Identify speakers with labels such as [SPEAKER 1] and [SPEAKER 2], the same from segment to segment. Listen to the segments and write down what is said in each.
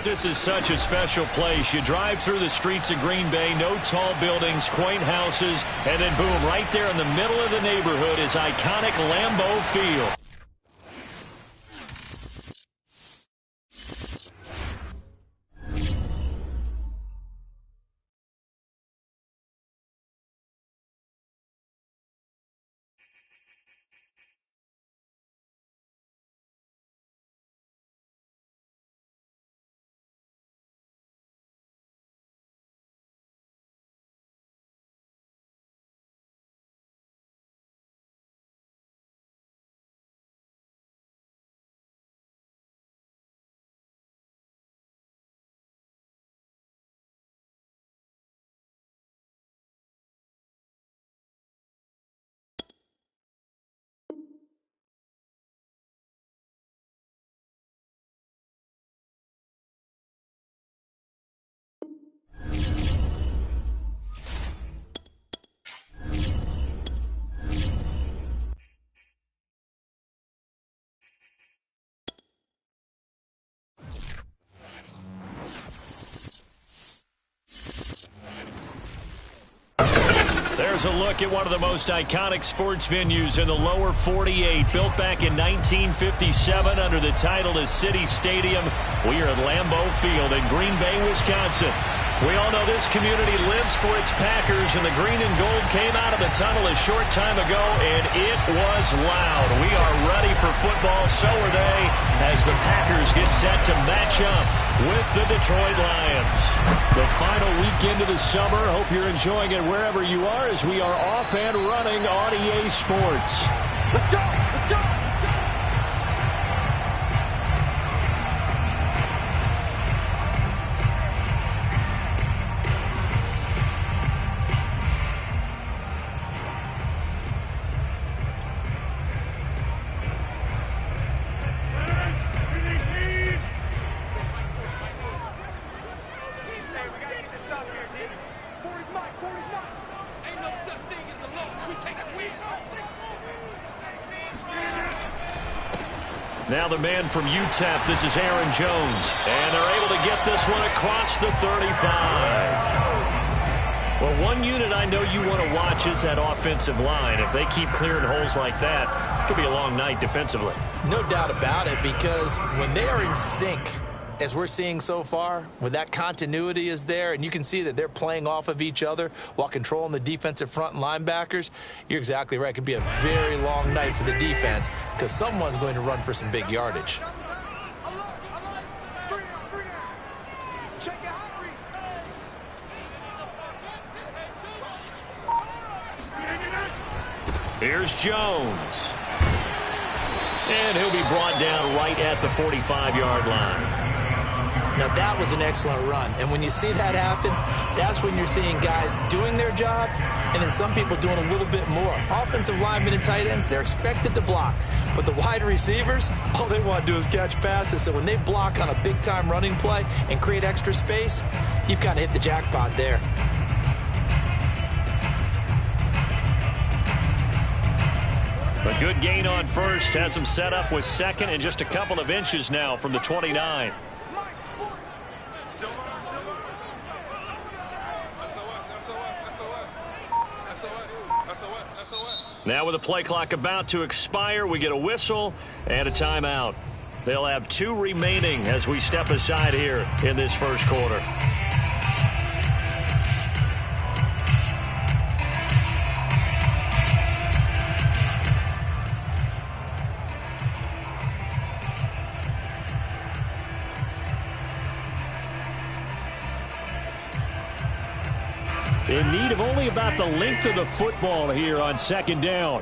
[SPEAKER 1] This is such a special place. You drive through the streets of Green Bay, no tall buildings, quaint houses, and then boom, right there in the middle of the neighborhood is iconic Lambeau Field. There's a look at one of the most iconic sports venues in the lower 48. Built back in 1957 under the title of City Stadium. We are at Lambeau Field in Green Bay, Wisconsin. We all know this community lives for its Packers, and the green and gold came out of the tunnel a short time ago, and it was loud. We are ready for football, so are they, as the Packers get set to match up with the Detroit Lions. The final weekend of the summer. Hope you're enjoying it wherever you are as we are off and running on EA Sports.
[SPEAKER 2] Let's go! Let's go!
[SPEAKER 1] Now the man from UTEP, this is Aaron Jones. And they're able to get this one across the 35. Well, one unit I know you want to watch is that offensive line. If they keep clearing holes like that, it could be a long night defensively.
[SPEAKER 3] No doubt about it, because when they are in sync, as we're seeing so far, when that continuity is there, and you can see that they're playing off of each other while controlling the defensive front and linebackers, you're exactly right. It could be a very long night for the defense because someone's going to run for some big yardage.
[SPEAKER 1] Here's Jones. And he'll be brought down right at the 45-yard line.
[SPEAKER 3] Now, that was an excellent run. And when you see that happen, that's when you're seeing guys doing their job and then some people doing a little bit more. Offensive linemen and tight ends, they're expected to block. But the wide receivers, all they want to do is catch passes. So when they block on a big-time running play and create extra space, you've kind of hit the jackpot there.
[SPEAKER 1] A good gain on first. Has him set up with second and just a couple of inches now from the 29. Now with the play clock about to expire, we get a whistle and a timeout. They'll have 2 remaining as we step aside here in this first quarter. In need of only about the length of the football here on second down.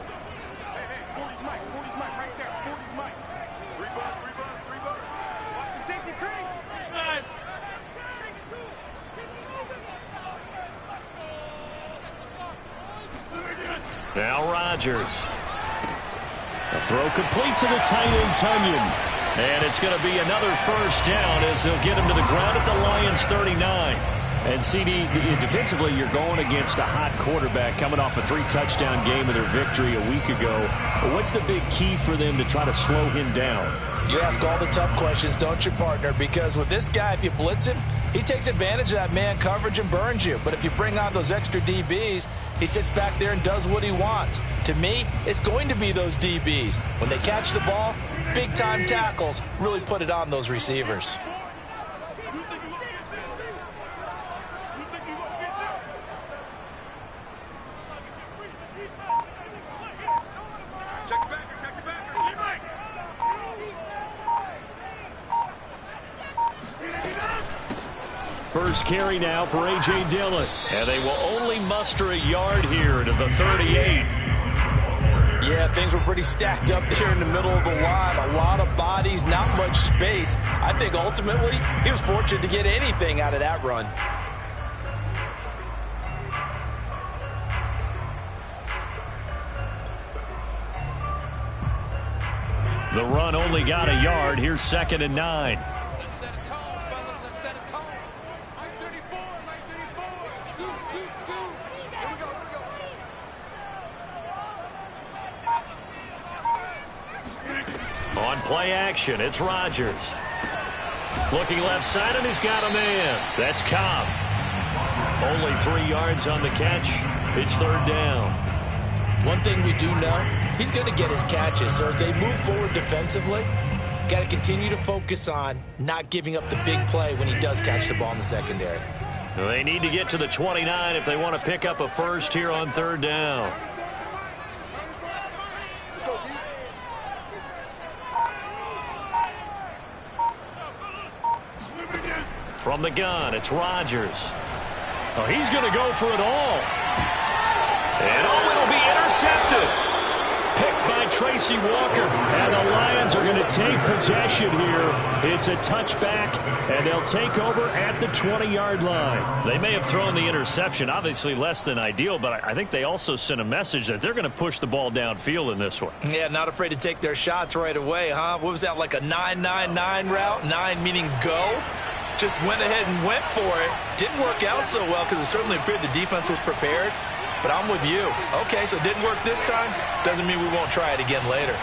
[SPEAKER 1] Now Rodgers. A throw complete to the tight end, Tunyon. And it's going to be another first down as they'll get him to the ground at the Lions' 39. And CD, defensively, you're going against a hot quarterback coming off a 3-touchdown game of their victory a week ago. What's the big key for them to try to slow him down?
[SPEAKER 3] You ask all the tough questions, don't you, partner? Because with this guy, if you blitz him, he takes advantage of that man coverage and burns you. But if you bring on those extra DBs, he sits back there and does what he wants. To me, it's going to be those DBs. When they catch the ball, big-time tackles really put it on those receivers.
[SPEAKER 1] First carry now for A.J. Dillon. And they will only muster a yard here to the 38.
[SPEAKER 3] Yeah, things were pretty stacked up there in the middle of the line. A lot of bodies, not much space. I think ultimately he was fortunate to get anything out of that run.
[SPEAKER 1] The run only got a yard. Here's 2nd and 9. On play action, it's Rodgers. Looking left side, and he's got a man. That's Cobb. Only 3 yards on the catch. It's 3rd down.
[SPEAKER 3] One thing we do know, he's going to get his catches. So as they move forward defensively, got to continue to focus on not giving up the big play when he does catch the ball in the secondary.
[SPEAKER 1] They need to get to the 29 if they want to pick up a first here on 3rd down. From the gun, it's Rodgers. Oh, he's going to go for it all. And it'll be intercepted. Picked by Tracy Walker. And the Lions are going to take possession here. It's a touchback, and they'll take over at the 20-yard line. They may have thrown the interception, obviously less than ideal, but I think they also sent a message that they're going to push the ball downfield in this one.
[SPEAKER 3] Yeah, not afraid to take their shots right away, huh? What was that, like a 9-9-9 route? 9 meaning go? Just went ahead and went for it. Didn't work out so well because it certainly appeared the defense was prepared. But I'm with you. Okay, so it didn't work this time. Doesn't mean we won't try it again later.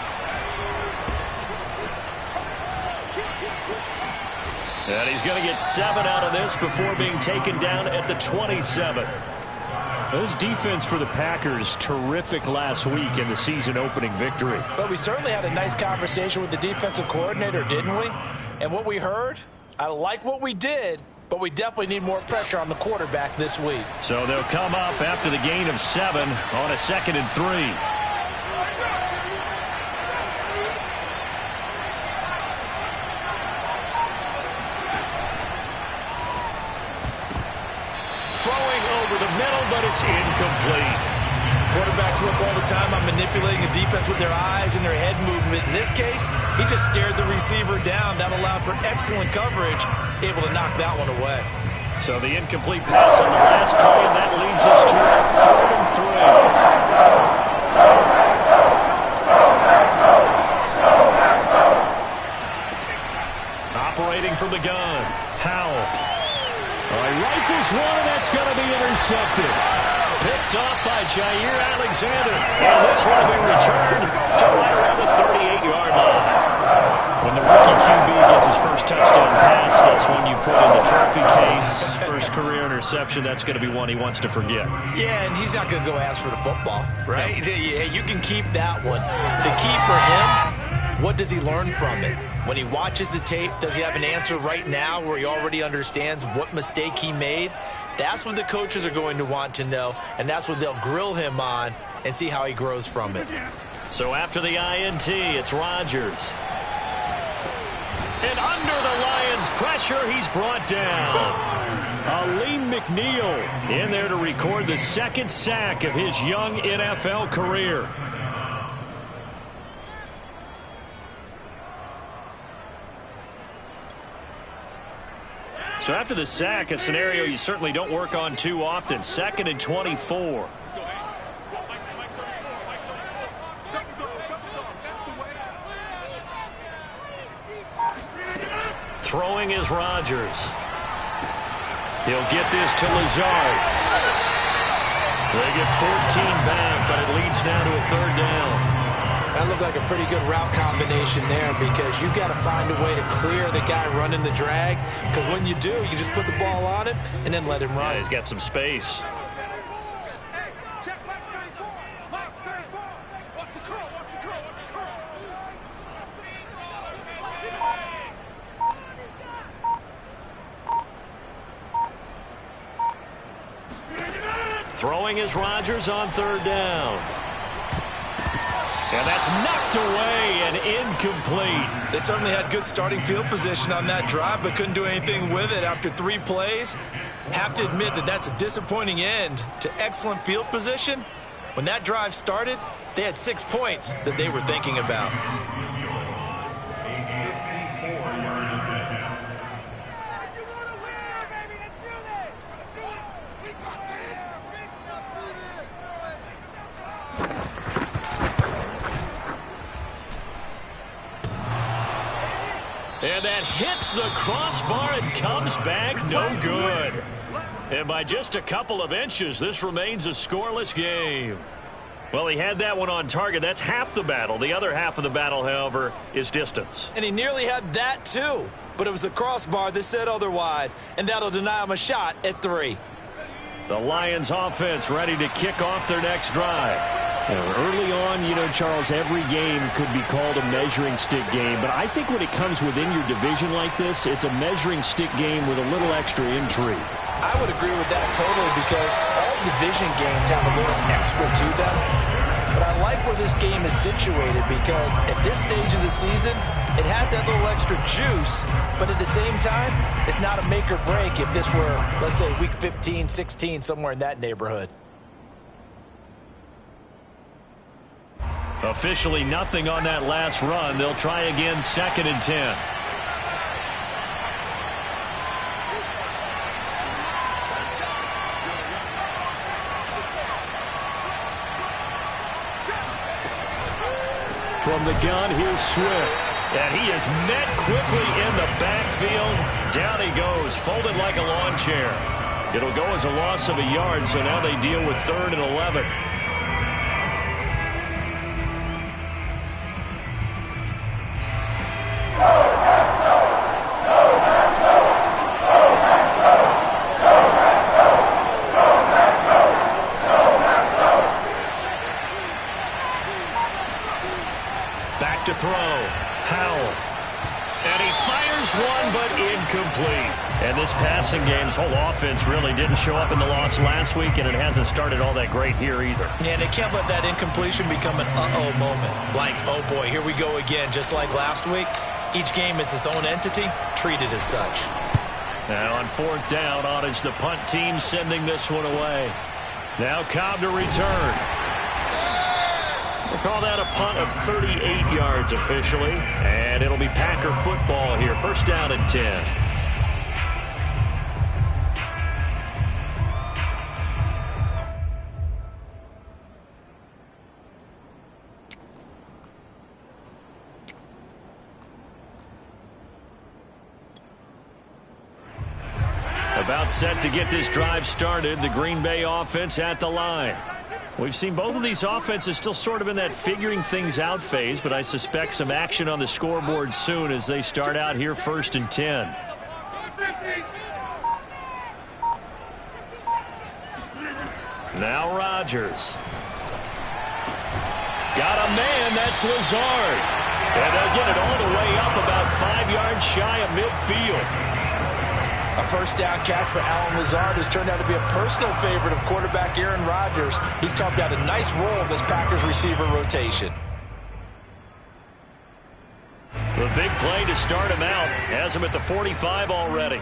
[SPEAKER 1] And he's going to get 7 out of this before being taken down at the 27. This defense for the Packers, terrific last week in the season-opening victory.
[SPEAKER 3] But we certainly had a nice conversation with the defensive coordinator, didn't we? And what we heard, I like what we did, but we definitely need more pressure on the quarterback this week.
[SPEAKER 1] So they'll come up after the gain of 7 on a 2nd and 3. Throwing over the middle, but it's incomplete.
[SPEAKER 3] Quarterbacks work all the time on manipulating a defense with their eyes and their head movement. In this case, he just stared the receiver down. That allowed for excellent coverage, able to knock that one away.
[SPEAKER 1] So the incomplete pass on the last play, and that leads us to a 3rd and 3. Operating from the gun, Howell. All right, rifles one, and that's going to be intercepted. Picked off by Jair Alexander. And this one will be returned to right around the 38-yard line. When the rookie QB gets his first touchdown pass, that's when you put in the trophy case. First career interception, that's going to be one he wants to forget.
[SPEAKER 3] Yeah, and he's not going to go ask for the football, right? Yeah, you can keep that one. The key for him, what does he learn from it? When he watches the tape, does he have an answer right now where he already understands what mistake he made? That's what the coaches are going to want to know, and that's what they'll grill him on and see how he grows from it.
[SPEAKER 1] So after the INT, it's Rodgers. And under the Lions' pressure, he's brought down. Aleem McNeil in there to record the 2nd sack of his young NFL career. So after the sack, a scenario you certainly don't work on too often. 2nd and 24. Throwing is Rodgers. He'll get this to Lazard. They get 14 back, but it leads now to a third down.
[SPEAKER 3] That looked like a pretty good route combination there because you've got to find a way to clear the guy running the drag, because when you do, you just put the ball on him and then let him run.
[SPEAKER 1] Yeah, he's got some space. Throwing is Rodgers on third down. And that's knocked away and incomplete.
[SPEAKER 3] They certainly had good starting field position on that drive, but couldn't do anything with it after 3 plays. Have to admit that that's a disappointing end to excellent field position. When that drive started, they had 6 points that they were thinking about.
[SPEAKER 1] And that hits the crossbar and comes back no good. And by just a couple of inches, this remains a scoreless game. Well, he had that one on target. That's half the battle. The other half of the battle, however, is distance.
[SPEAKER 3] And he nearly had that, too. But it was the crossbar that said otherwise. And that'll deny him a shot at 3.
[SPEAKER 1] The Lions offense ready to kick off their next drive.
[SPEAKER 2] Early on, Charles, every game could be called a measuring stick game. But I think when it comes within your division like this, it's a measuring stick game with a little extra intrigue.
[SPEAKER 3] I would agree with that totally because all division games have a little extra to them. But I like where this game is situated because at this stage of the season, it has that little extra juice. But at the same time, it's not a make or break if this were, let's say, week 15, 16, somewhere in that neighborhood.
[SPEAKER 1] Officially nothing on that last run. They'll try again, 2nd and 10. From the gun, here's Swift. And he is met quickly in the backfield. Down he goes, folded like a lawn chair. It'll go as a loss of a yard, so now they deal with 3rd and 11. Back to throw. Howell. And he fires one, but incomplete. And this passing game's whole offense really didn't show up in the loss last week, and it hasn't started all that great here either.
[SPEAKER 3] Yeah, and they can't let that incompletion become an uh-oh moment. Like, oh boy, here we go again, just like last week. Each game is its own entity, treated as such.
[SPEAKER 1] Now on 4th down, on is the punt team sending this one away. Now Cobb to return. We'll call that a punt of 38 yards officially. And it'll be Packer football here. 1st down and 10. About set to get this drive started. The Green Bay offense at the line. We've seen both of these offenses still sort of in that figuring things out phase, but I suspect some action on the scoreboard soon as they start out here 1st and 10. Now Rodgers. Got a man, that's Lazard. And they'll get it all the way up about 5 yards shy of midfield.
[SPEAKER 3] A 1st down catch for Allen Lazard has turned out to be a personal favorite of quarterback Aaron Rodgers. He's carved out a nice role in this Packers receiver rotation.
[SPEAKER 1] The big play to start him out has him at the 45 already.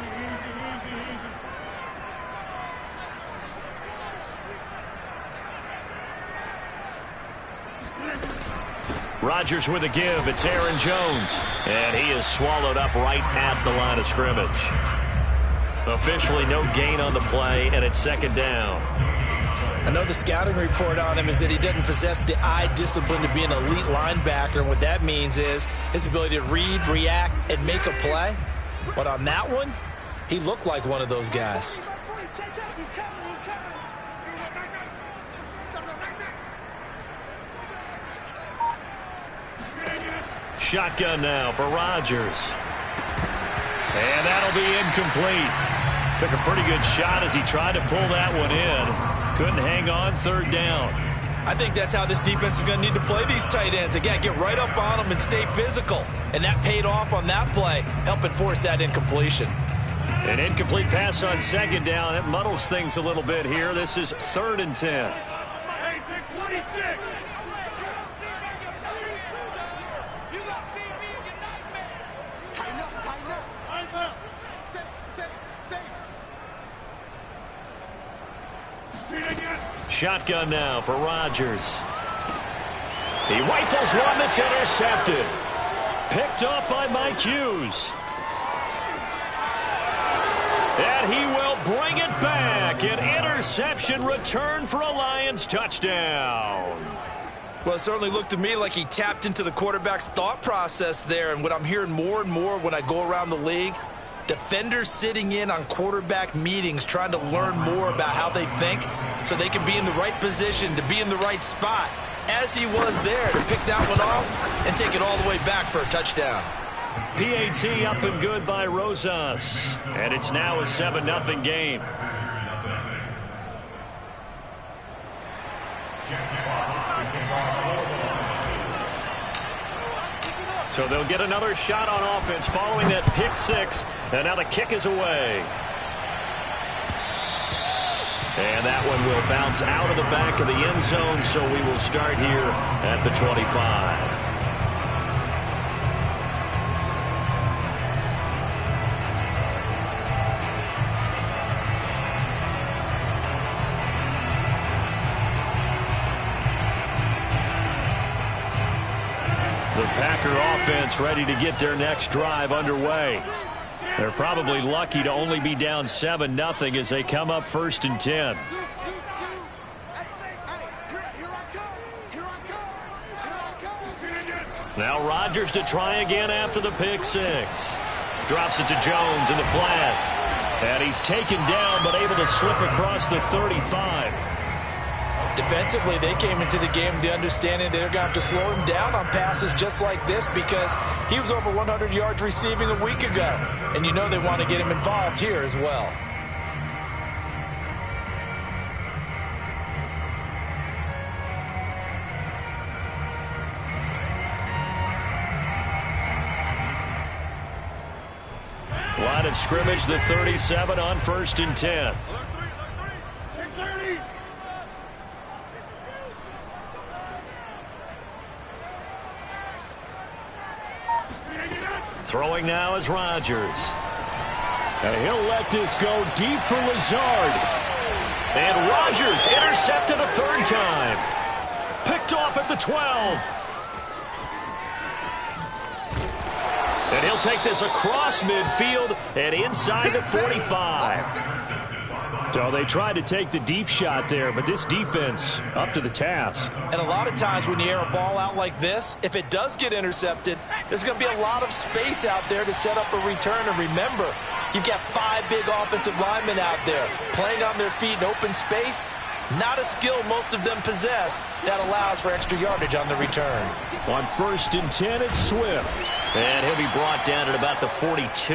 [SPEAKER 1] Rodgers with a give. It's Aaron Jones. And he is swallowed up right at the line of scrimmage. Officially no gain on the play, and it's 2nd down.
[SPEAKER 3] I know the scouting report on him is that he doesn't possess the eye discipline to be an elite linebacker, and what that means is his ability to read, react, and make a play. But on that one, he looked like one of those guys.
[SPEAKER 1] Shotgun now for Rodgers. And that'll be incomplete. Took a pretty good shot as he tried to pull that one in. Couldn't hang on, third down.
[SPEAKER 3] I think that's how this defense is going to need to play these tight ends. Again, get right up on them and stay physical. And that paid off on that play, helping force that incompletion.
[SPEAKER 1] An incomplete pass on second down. That muddles things a little bit here. This is 3rd and 10. Shotgun now for Rodgers. He rifles one that's intercepted. Picked off by Mike Hughes. And he will bring it back. An interception return for a Lions touchdown.
[SPEAKER 3] Well, it certainly looked to me like he tapped into the quarterback's thought process there. And what I'm hearing more and more when I go around the league, defenders sitting in on quarterback meetings trying to learn more about how they think so they can be in the right position to be in the right spot, as he was there to pick that one off and take it all the way back for a touchdown.
[SPEAKER 1] PAT up and good by Rosas. And it's now a 7-0 game. So they'll get another shot on offense following that pick six. And now the kick is away. And that one will bounce out of the back of the end zone. So we will start here at the 25. The Packer offense ready to get their next drive underway. They're probably lucky to only be down 7-0 as they come up 1st and 10. Now Rodgers to try again after the pick six. Drops it to Jones in the flat. And he's taken down but able to slip across the 35.
[SPEAKER 3] Defensively, they came into the game with the understanding they're going to have to slow him down on passes just like this because he was over 100 yards receiving a week ago. And you know they want to get him involved here as well.
[SPEAKER 1] Line of scrimmage, the 37 on 1st and 10. Throwing now is Rodgers. And he'll let this go deep for Lazard. And Rodgers intercepted a 3rd time. Picked off at the 12. And he'll take this across midfield and inside the 45. So they tried to take the deep shot there, but this defense up to the task.
[SPEAKER 3] And a lot of times when you air a ball out like this, if it does get intercepted, there's going to be a lot of space out there to set up a return. And remember, you've got 5 big offensive linemen out there playing on their feet in open space. Not a skill most of them possess that allows for extra yardage on the return.
[SPEAKER 1] On 1st and 10, it's Swift. And he'll be brought down at about the 42.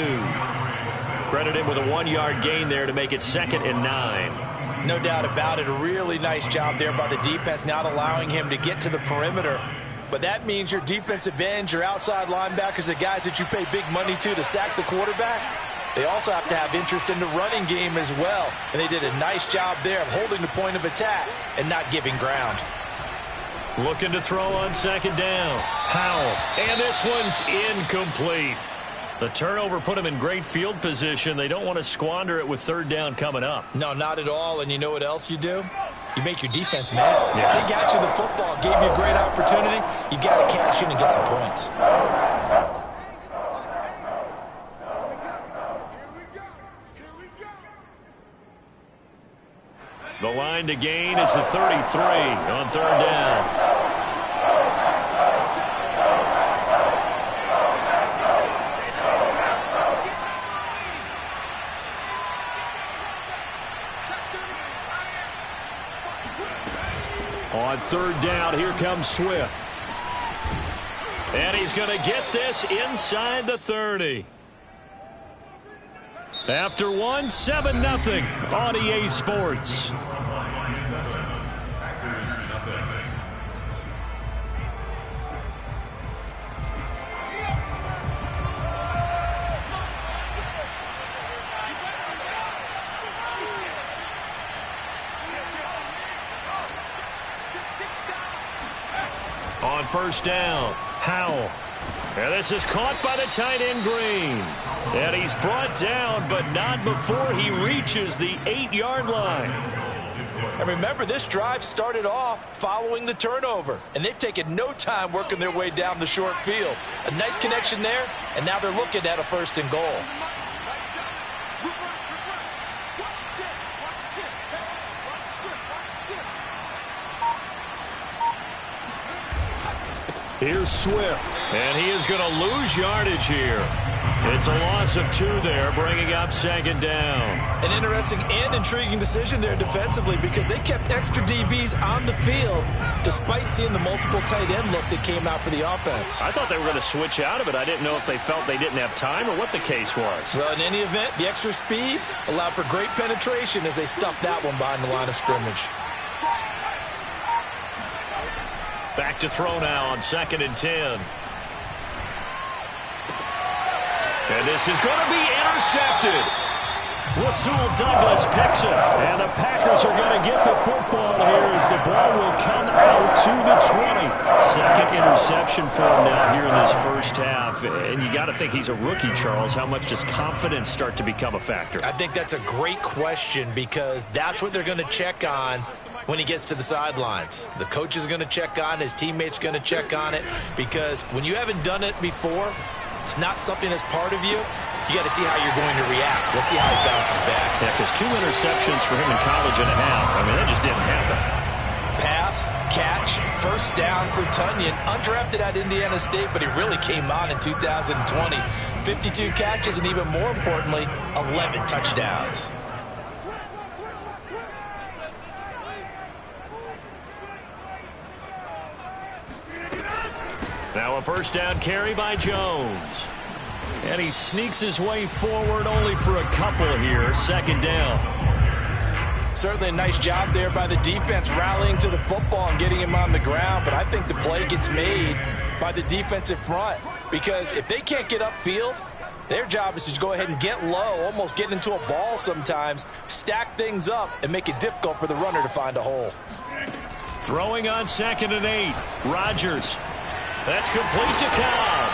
[SPEAKER 1] Credit him with a 1-yard gain there to make it 2nd and 9.
[SPEAKER 3] No doubt about it. A really nice job there by the defense, not allowing him to get to the perimeter. But that means your defensive ends, your outside linebackers, the guys that you pay big money to sack the quarterback, they also have to have interest in the running game as well. And they did a nice job there of holding the point of attack and not giving ground.
[SPEAKER 1] Looking to throw on 2nd down. Powell. And this one's incomplete. The turnover put him in great field position. They don't want to squander it with 3rd down coming up.
[SPEAKER 3] No, not at all. And you know what else you do? You make your defense mad.
[SPEAKER 1] Yeah.
[SPEAKER 3] They got you the football, gave you a great opportunity. You got to cash in and get some points.
[SPEAKER 1] The line to gain is the 33 on 3rd down.
[SPEAKER 2] On third down, here comes Swift.
[SPEAKER 1] And he's going to get this inside the 30. After one, 7-0 on EA Sports. On first down, Howell. And this is caught by the tight end Green. And he's brought down, but not before he reaches the 8-yard line.
[SPEAKER 3] And remember, this drive started off following the turnover. And they've taken no time working their way down the short field. A nice connection there, and now they're looking at a 1st and goal.
[SPEAKER 2] Here's Swift.
[SPEAKER 1] And he is going to lose yardage here. It's a loss of 2 there, bringing up 2nd down.
[SPEAKER 3] An interesting and intriguing decision there defensively because they kept extra DBs on the field despite seeing the multiple tight end look that came out for the offense.
[SPEAKER 1] I thought they were going to switch out of it. I didn't know if they felt they didn't have time or what the case was.
[SPEAKER 3] Well, in any event, the extra speed allowed for great penetration as they stuffed that one behind the line of scrimmage.
[SPEAKER 1] Back to throw now on 2nd and 10. And this is going to be intercepted. Rasul Douglas picks it. And the Packers are going to get the football here as the ball will come out to the 20. 2nd interception for him now here in this first half. And you got to think he's a rookie, Charles. How much does confidence start to become a factor?
[SPEAKER 3] I think that's a great question because that's what they're going to check on when he gets to the sidelines. The coach is going to check on, his teammates going to check on it, because when you haven't done it before, it's not something that's part of you. You got to see how you're going to react. Let's see how he bounces back.
[SPEAKER 1] Yeah, because 2 interceptions for him in college and a half. I mean, that just didn't happen.
[SPEAKER 3] Pass, catch, 1st down for Tunyon. Undrafted at Indiana State, but he really came on in 2020. 52 catches, and even more importantly, 11 touchdowns.
[SPEAKER 1] Now a 1st down carry by Jones. And he sneaks his way forward only for a couple here. 2nd down.
[SPEAKER 3] Certainly a nice job there by the defense rallying to the football and getting him on the ground. But I think the play gets made by the defensive front. Because if they can't get upfield, their job is to go ahead and get low, almost get into a ball sometimes, stack things up, and make it difficult for the runner to find a hole.
[SPEAKER 1] Throwing on 2nd and 8. Rodgers. That's complete to Cobb.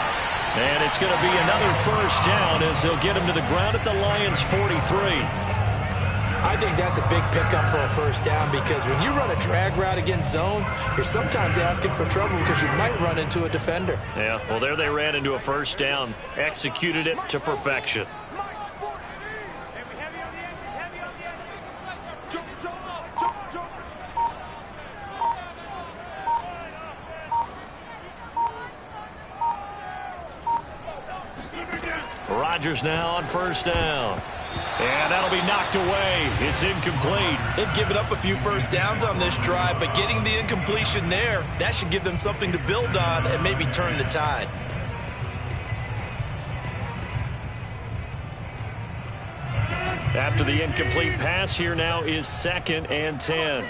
[SPEAKER 1] And it's going to be another 1st down as they'll get him to the ground at the Lions' 43.
[SPEAKER 3] I think that's a big pickup for a 1st down because when you run a drag route against zone, you're sometimes asking for trouble because you might run into a defender.
[SPEAKER 1] Yeah, well, there they ran into a 1st down, executed it to perfection. Rodgers now on 1st down. And that'll be knocked away. It's incomplete.
[SPEAKER 3] They've given up a few 1st downs on this drive, but getting the incompletion there, that should give them something to build on and maybe turn the tide.
[SPEAKER 1] After the incomplete pass, here now is 2nd and 10.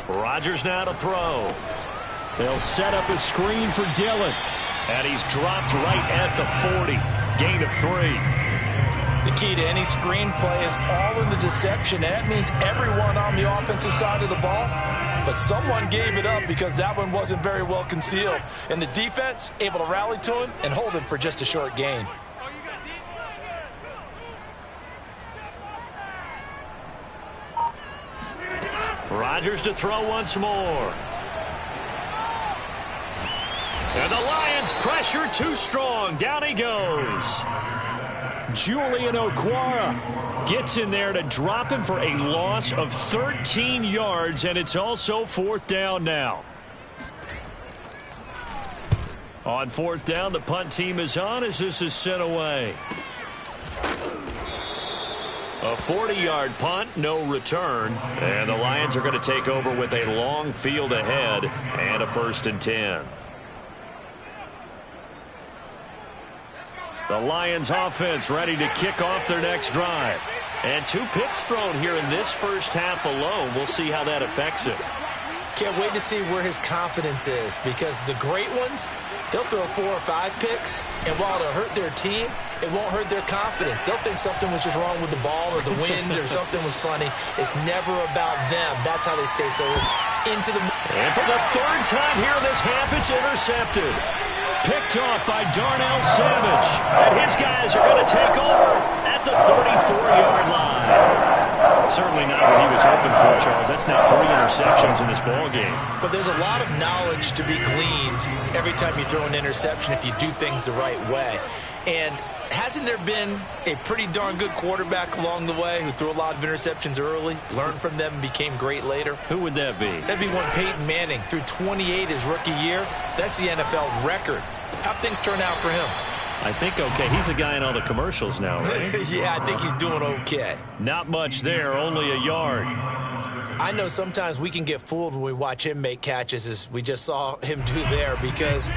[SPEAKER 1] Rodgers now to throw.
[SPEAKER 2] They'll set up a screen for Dillon.
[SPEAKER 1] And he's dropped right at the 40. Gain of 3.
[SPEAKER 3] The key to any screen play is all in the deception. And that means everyone on the offensive side of the ball. But someone gave it up because that one wasn't very well concealed. And the defense able to rally to him and hold him for just a short gain.
[SPEAKER 1] Rodgers to throw once more. And the Lions pressure too strong. Down he goes.
[SPEAKER 2] Julian Okwara
[SPEAKER 1] gets in there to drop him for a loss of 13 yards, and it's also 4th down now. On fourth down, the punt team is on as this is sent away. A 40-yard punt, no return. And the Lions are going to take over with a long field ahead and a 1st and 10. The Lions offense ready to kick off their next drive. And 2 picks thrown here in this first half alone. We'll see how that affects it.
[SPEAKER 3] Can't wait to see where his confidence is, because the great ones, they'll throw 4 or 5 picks, and while it'll hurt their team, it won't hurt their confidence. They'll think something was just wrong with the ball or the wind or something was funny. It's never about them. That's how they stay so into the...
[SPEAKER 1] And for the 3rd time here in this half, it's intercepted. Picked off by Darnell Savage. And his guys are going to take over at the 34-yard line. Certainly not what he was hoping for, Charles. That's now 3 interceptions in this ball game.
[SPEAKER 3] But there's a lot of knowledge to be gleaned every time you throw an interception if you do things the right way. And hasn't there been a pretty darn good quarterback along the way who threw a lot of interceptions early, learned from them, and became great later?
[SPEAKER 1] Who would that be?
[SPEAKER 3] That'd be one Peyton Manning. Threw 28 his rookie year. That's the NFL record. How'd things turn out for him?
[SPEAKER 1] I think okay. He's a guy in all the commercials now, right?
[SPEAKER 3] Yeah, I think he's doing okay.
[SPEAKER 1] Not much there, only a yard.
[SPEAKER 3] I know sometimes we can get fooled when we watch him make catches, as we just saw him do there, because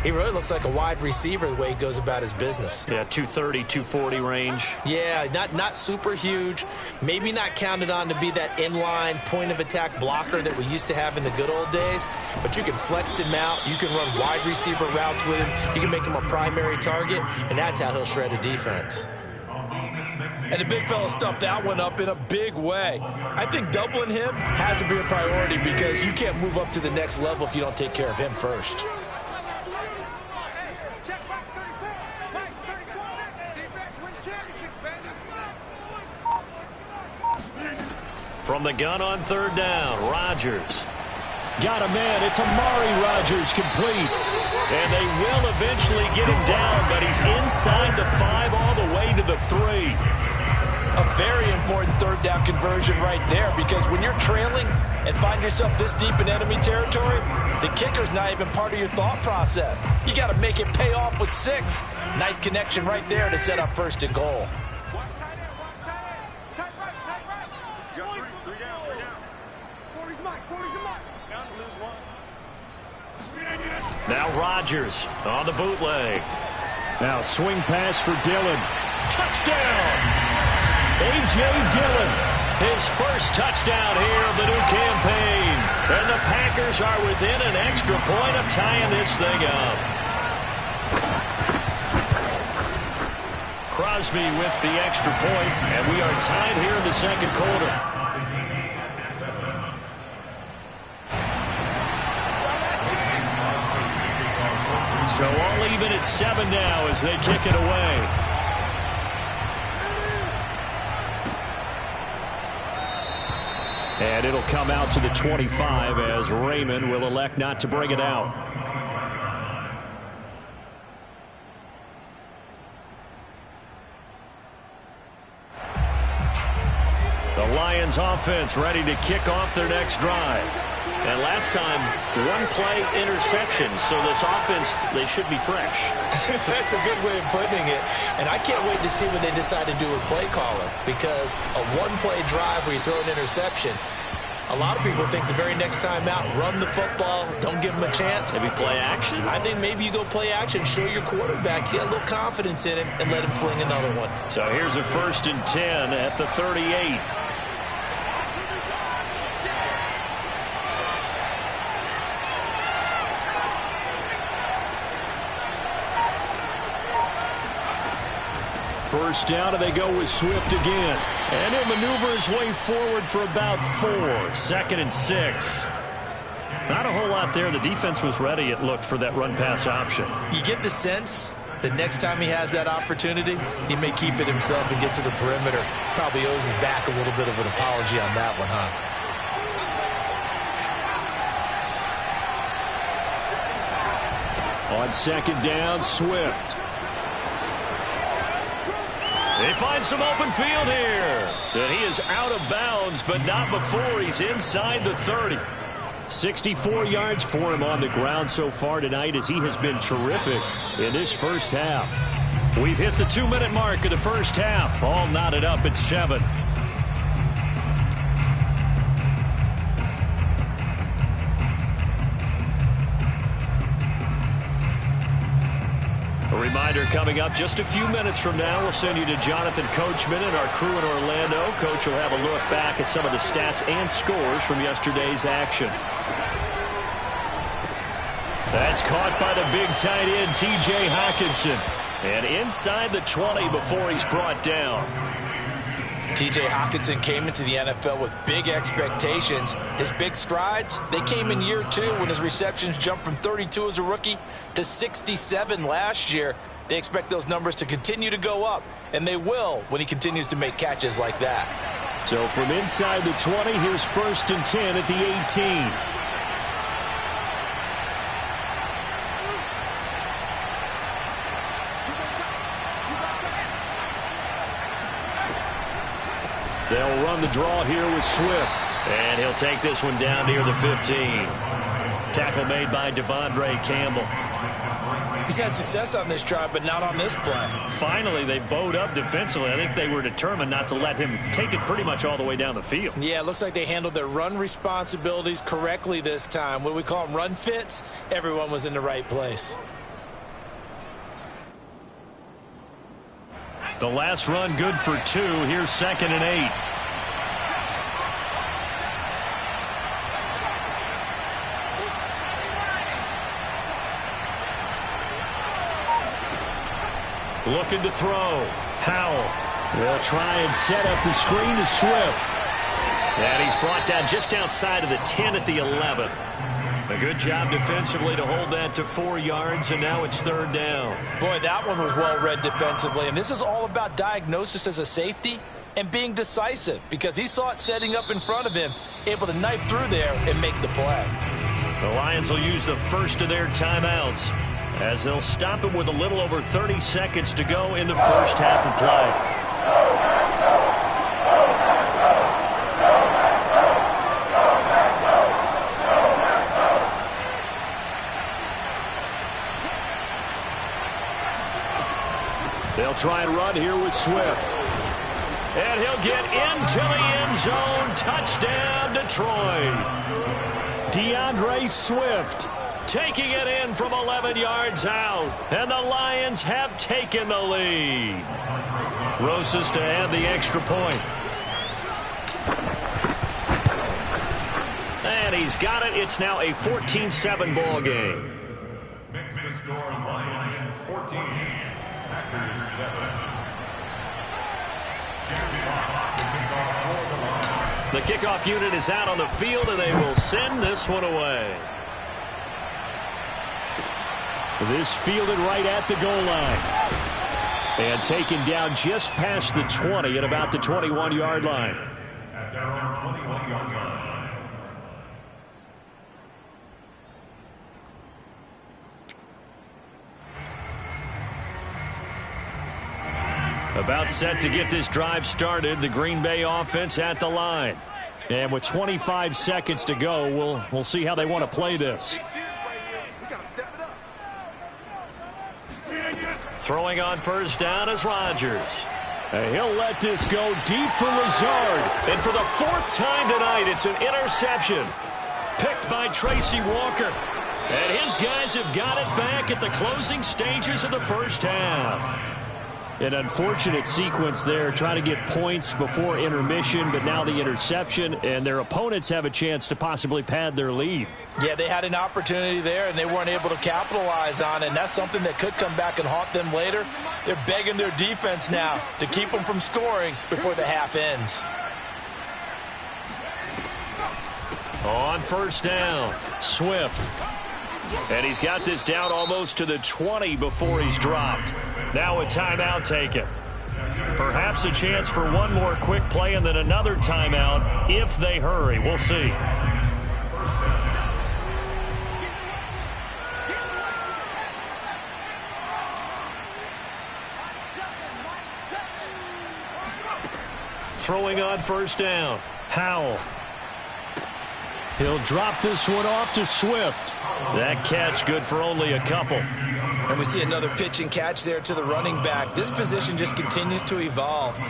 [SPEAKER 3] he really looks like a wide receiver the way he goes about his business.
[SPEAKER 1] Yeah, 230, 240 range.
[SPEAKER 3] Yeah, not super huge. Maybe not counted on to be that inline point-of-attack blocker that we used to have in the good old days, but you can flex him out. You can run wide receiver routes with him. You can make him a primary target, and that's how he'll shred a defense. And the big fella stuffed that one up in a big way. I think doubling him has to be a priority, because you can't move up to the next level if you don't take care of him first.
[SPEAKER 1] From the gun on 3rd down, Rodgers.
[SPEAKER 2] Got a man. It's Amari Rodgers, complete.
[SPEAKER 1] And they will eventually get him down, but he's inside the 5 all the way to the 3.
[SPEAKER 3] A very important 3rd down conversion right there, because when you're trailing and find yourself this deep in enemy territory, the kicker's not even part of your thought process. You got to make it pay off with 6. Nice connection right there to set up 1st and goal.
[SPEAKER 1] Now Rodgers on the bootleg.
[SPEAKER 2] Now swing pass for Dillon.
[SPEAKER 1] Touchdown!
[SPEAKER 2] A.J. Dillon.
[SPEAKER 1] His first touchdown here of the new campaign. And the Packers are within an extra point of tying this thing up. Crosby with the extra point, and we are tied here in the 2nd quarter. So all even at 7 now as they kick it away.
[SPEAKER 2] And it'll come out to the 25 as Raymond will elect not to bring it out.
[SPEAKER 1] The Lions offense ready to kick off their next drive. And last time, 1-play interception, so this offense, they should be fresh.
[SPEAKER 3] That's a good way of putting it. And I can't wait to see what they decide to do with play caller, because a 1-play drive where you throw an interception, a lot of people think the very next time out, run the football, don't give him a chance.
[SPEAKER 1] Maybe play action?
[SPEAKER 3] I think maybe you go play action, show your quarterback, get a little confidence in him, and let him fling another one.
[SPEAKER 1] So here's a 1st and 10 at the 38.
[SPEAKER 2] First down, and they go with Swift again.
[SPEAKER 1] And he'll maneuver his way forward for about 4. 2nd and 6. Not a whole lot there. The defense was ready, it looked, for that run-pass option.
[SPEAKER 3] You get the sense that next time he has that opportunity, he may keep it himself and get to the perimeter. Probably owes his back a little bit of an apology on that one, huh?
[SPEAKER 2] On 2nd down, Swift.
[SPEAKER 1] They find some open field here. And he is out of bounds, but not before he's inside the 30.
[SPEAKER 2] 64 yards for him on the ground so far tonight as he has been terrific in this first half.
[SPEAKER 1] We've hit the 2-minute mark of the first half. All knotted up at 7. A reminder coming up just a few minutes from now. We'll send you to Jonathan Coachman and our crew in Orlando. Coach will have a look back at some of the stats and scores from yesterday's action. That's caught by the big tight end, T.J. Hockenson. And inside the 20 before he's brought down.
[SPEAKER 3] T.J. Hockenson came into the NFL with big expectations. His big strides, they came in year 2 when his receptions jumped from 32 as a rookie to 67 last year. They expect those numbers to continue to go up, and they will when he continues to make catches like that.
[SPEAKER 2] So from inside the 20, here's 1st and 10 at the 18. They'll run the draw here with Swift.
[SPEAKER 1] And he'll take this one down near the 15. Tackle made by Devondre Campbell.
[SPEAKER 3] He's had success on this drive, but not on this play.
[SPEAKER 1] Finally, they bowed up defensively. I think they were determined not to let him take it pretty much all the way down the field.
[SPEAKER 3] Yeah, it looks like they handled their run responsibilities correctly this time. What we call them run fits, everyone was in the right place.
[SPEAKER 1] The last run good for 2. Here's 2nd and 8. Looking to throw. Howell.
[SPEAKER 2] They'll try and set up the screen to Swift.
[SPEAKER 1] And he's brought down just outside of the 10 at the 11. A good job defensively to hold that to 4 yards, and now it's 3rd down.
[SPEAKER 3] Boy, that one was well read defensively, and this is all about diagnosis as a safety and being decisive because he saw it setting up in front of him, able to knife through there and make the play.
[SPEAKER 1] The Lions will use the first of their timeouts as they'll stop him with a little over 30 seconds to go in the first half of play. They'll try and run here with Swift. And he'll get into the end zone. Touchdown, Detroit.
[SPEAKER 2] DeAndre Swift
[SPEAKER 1] taking it in from 11 yards out. And the Lions have taken the lead. Rosas to add the extra point. And he's got it. It's now a 14-7 ball game.
[SPEAKER 4] Makes the score Lions 14. Packers 7.
[SPEAKER 1] The kickoff unit is out on the field, and they will send this one away.
[SPEAKER 2] This fielded right at the goal line. And taken down just past the 20 at about the 21-yard line.
[SPEAKER 4] At their own 21-yard line.
[SPEAKER 1] About set to get this drive started. The Green Bay offense at the line.
[SPEAKER 2] And with 25 seconds to go, we'll see how they want to play this.
[SPEAKER 1] Throwing on first down is Rodgers.
[SPEAKER 2] And he'll let this go deep for Lazard.
[SPEAKER 1] And for the 4th time tonight, it's an interception. Picked by Tracy Walker. And his guys have got it back at the closing stages of the first half.
[SPEAKER 2] An unfortunate sequence there, trying to get points before intermission, but now the interception, and their opponents have a chance to possibly pad their lead.
[SPEAKER 3] Yeah, they had an opportunity there, and they weren't able to capitalize on it, and that's something that could come back and haunt them later. They're begging their defense now to keep them from scoring before the half ends.
[SPEAKER 1] On first down, Swift. And he's got this down almost to the 20 before he's dropped. Now a timeout taken. Perhaps a chance for one more quick play and then another timeout if they hurry. We'll see. Throwing on first down, Howell.
[SPEAKER 2] He'll drop this one off to Swift.
[SPEAKER 1] That catch good for only a couple.
[SPEAKER 3] And we see another pitch and catch there to the running back. This position just continues to evolve.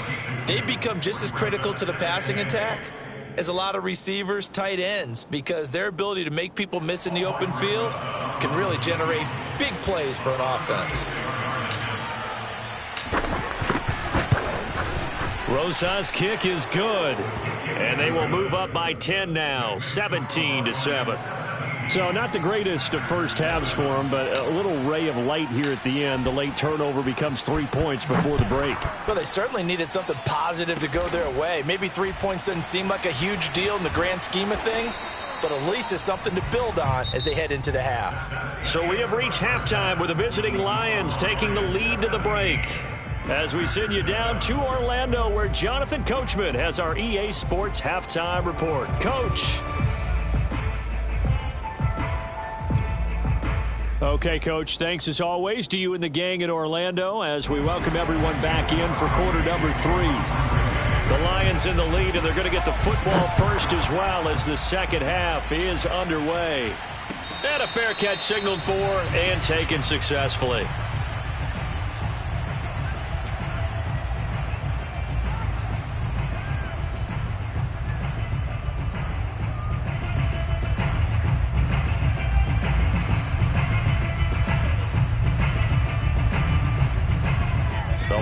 [SPEAKER 3] They become just as critical to the passing attack as a lot of receivers, tight ends, because their ability to make people miss in the open field can really generate big plays for an offense.
[SPEAKER 1] Rosas' kick is good. And they will move up by 10 now, 17-7.
[SPEAKER 2] So not the greatest of first halves for them, but a little ray of light here at the end. The late turnover becomes 3 points before the break.
[SPEAKER 3] Well, they certainly needed something positive to go their way. Maybe 3 points doesn't seem like a huge deal in the grand scheme of things, but at least it's something to build on as they head into the half.
[SPEAKER 1] So we have reached halftime with the visiting Lions taking the lead to the break. As we send you down to Orlando, where Jonathan Coachman has our EA Sports Halftime Report. Coach.
[SPEAKER 2] Okay, Coach, thanks as always to you and the gang in Orlando as we welcome everyone back in for quarter number 3.
[SPEAKER 1] The Lions in the lead, and they're going to get the football first as well as the second half is underway. And a fair catch signaled for and taken successfully.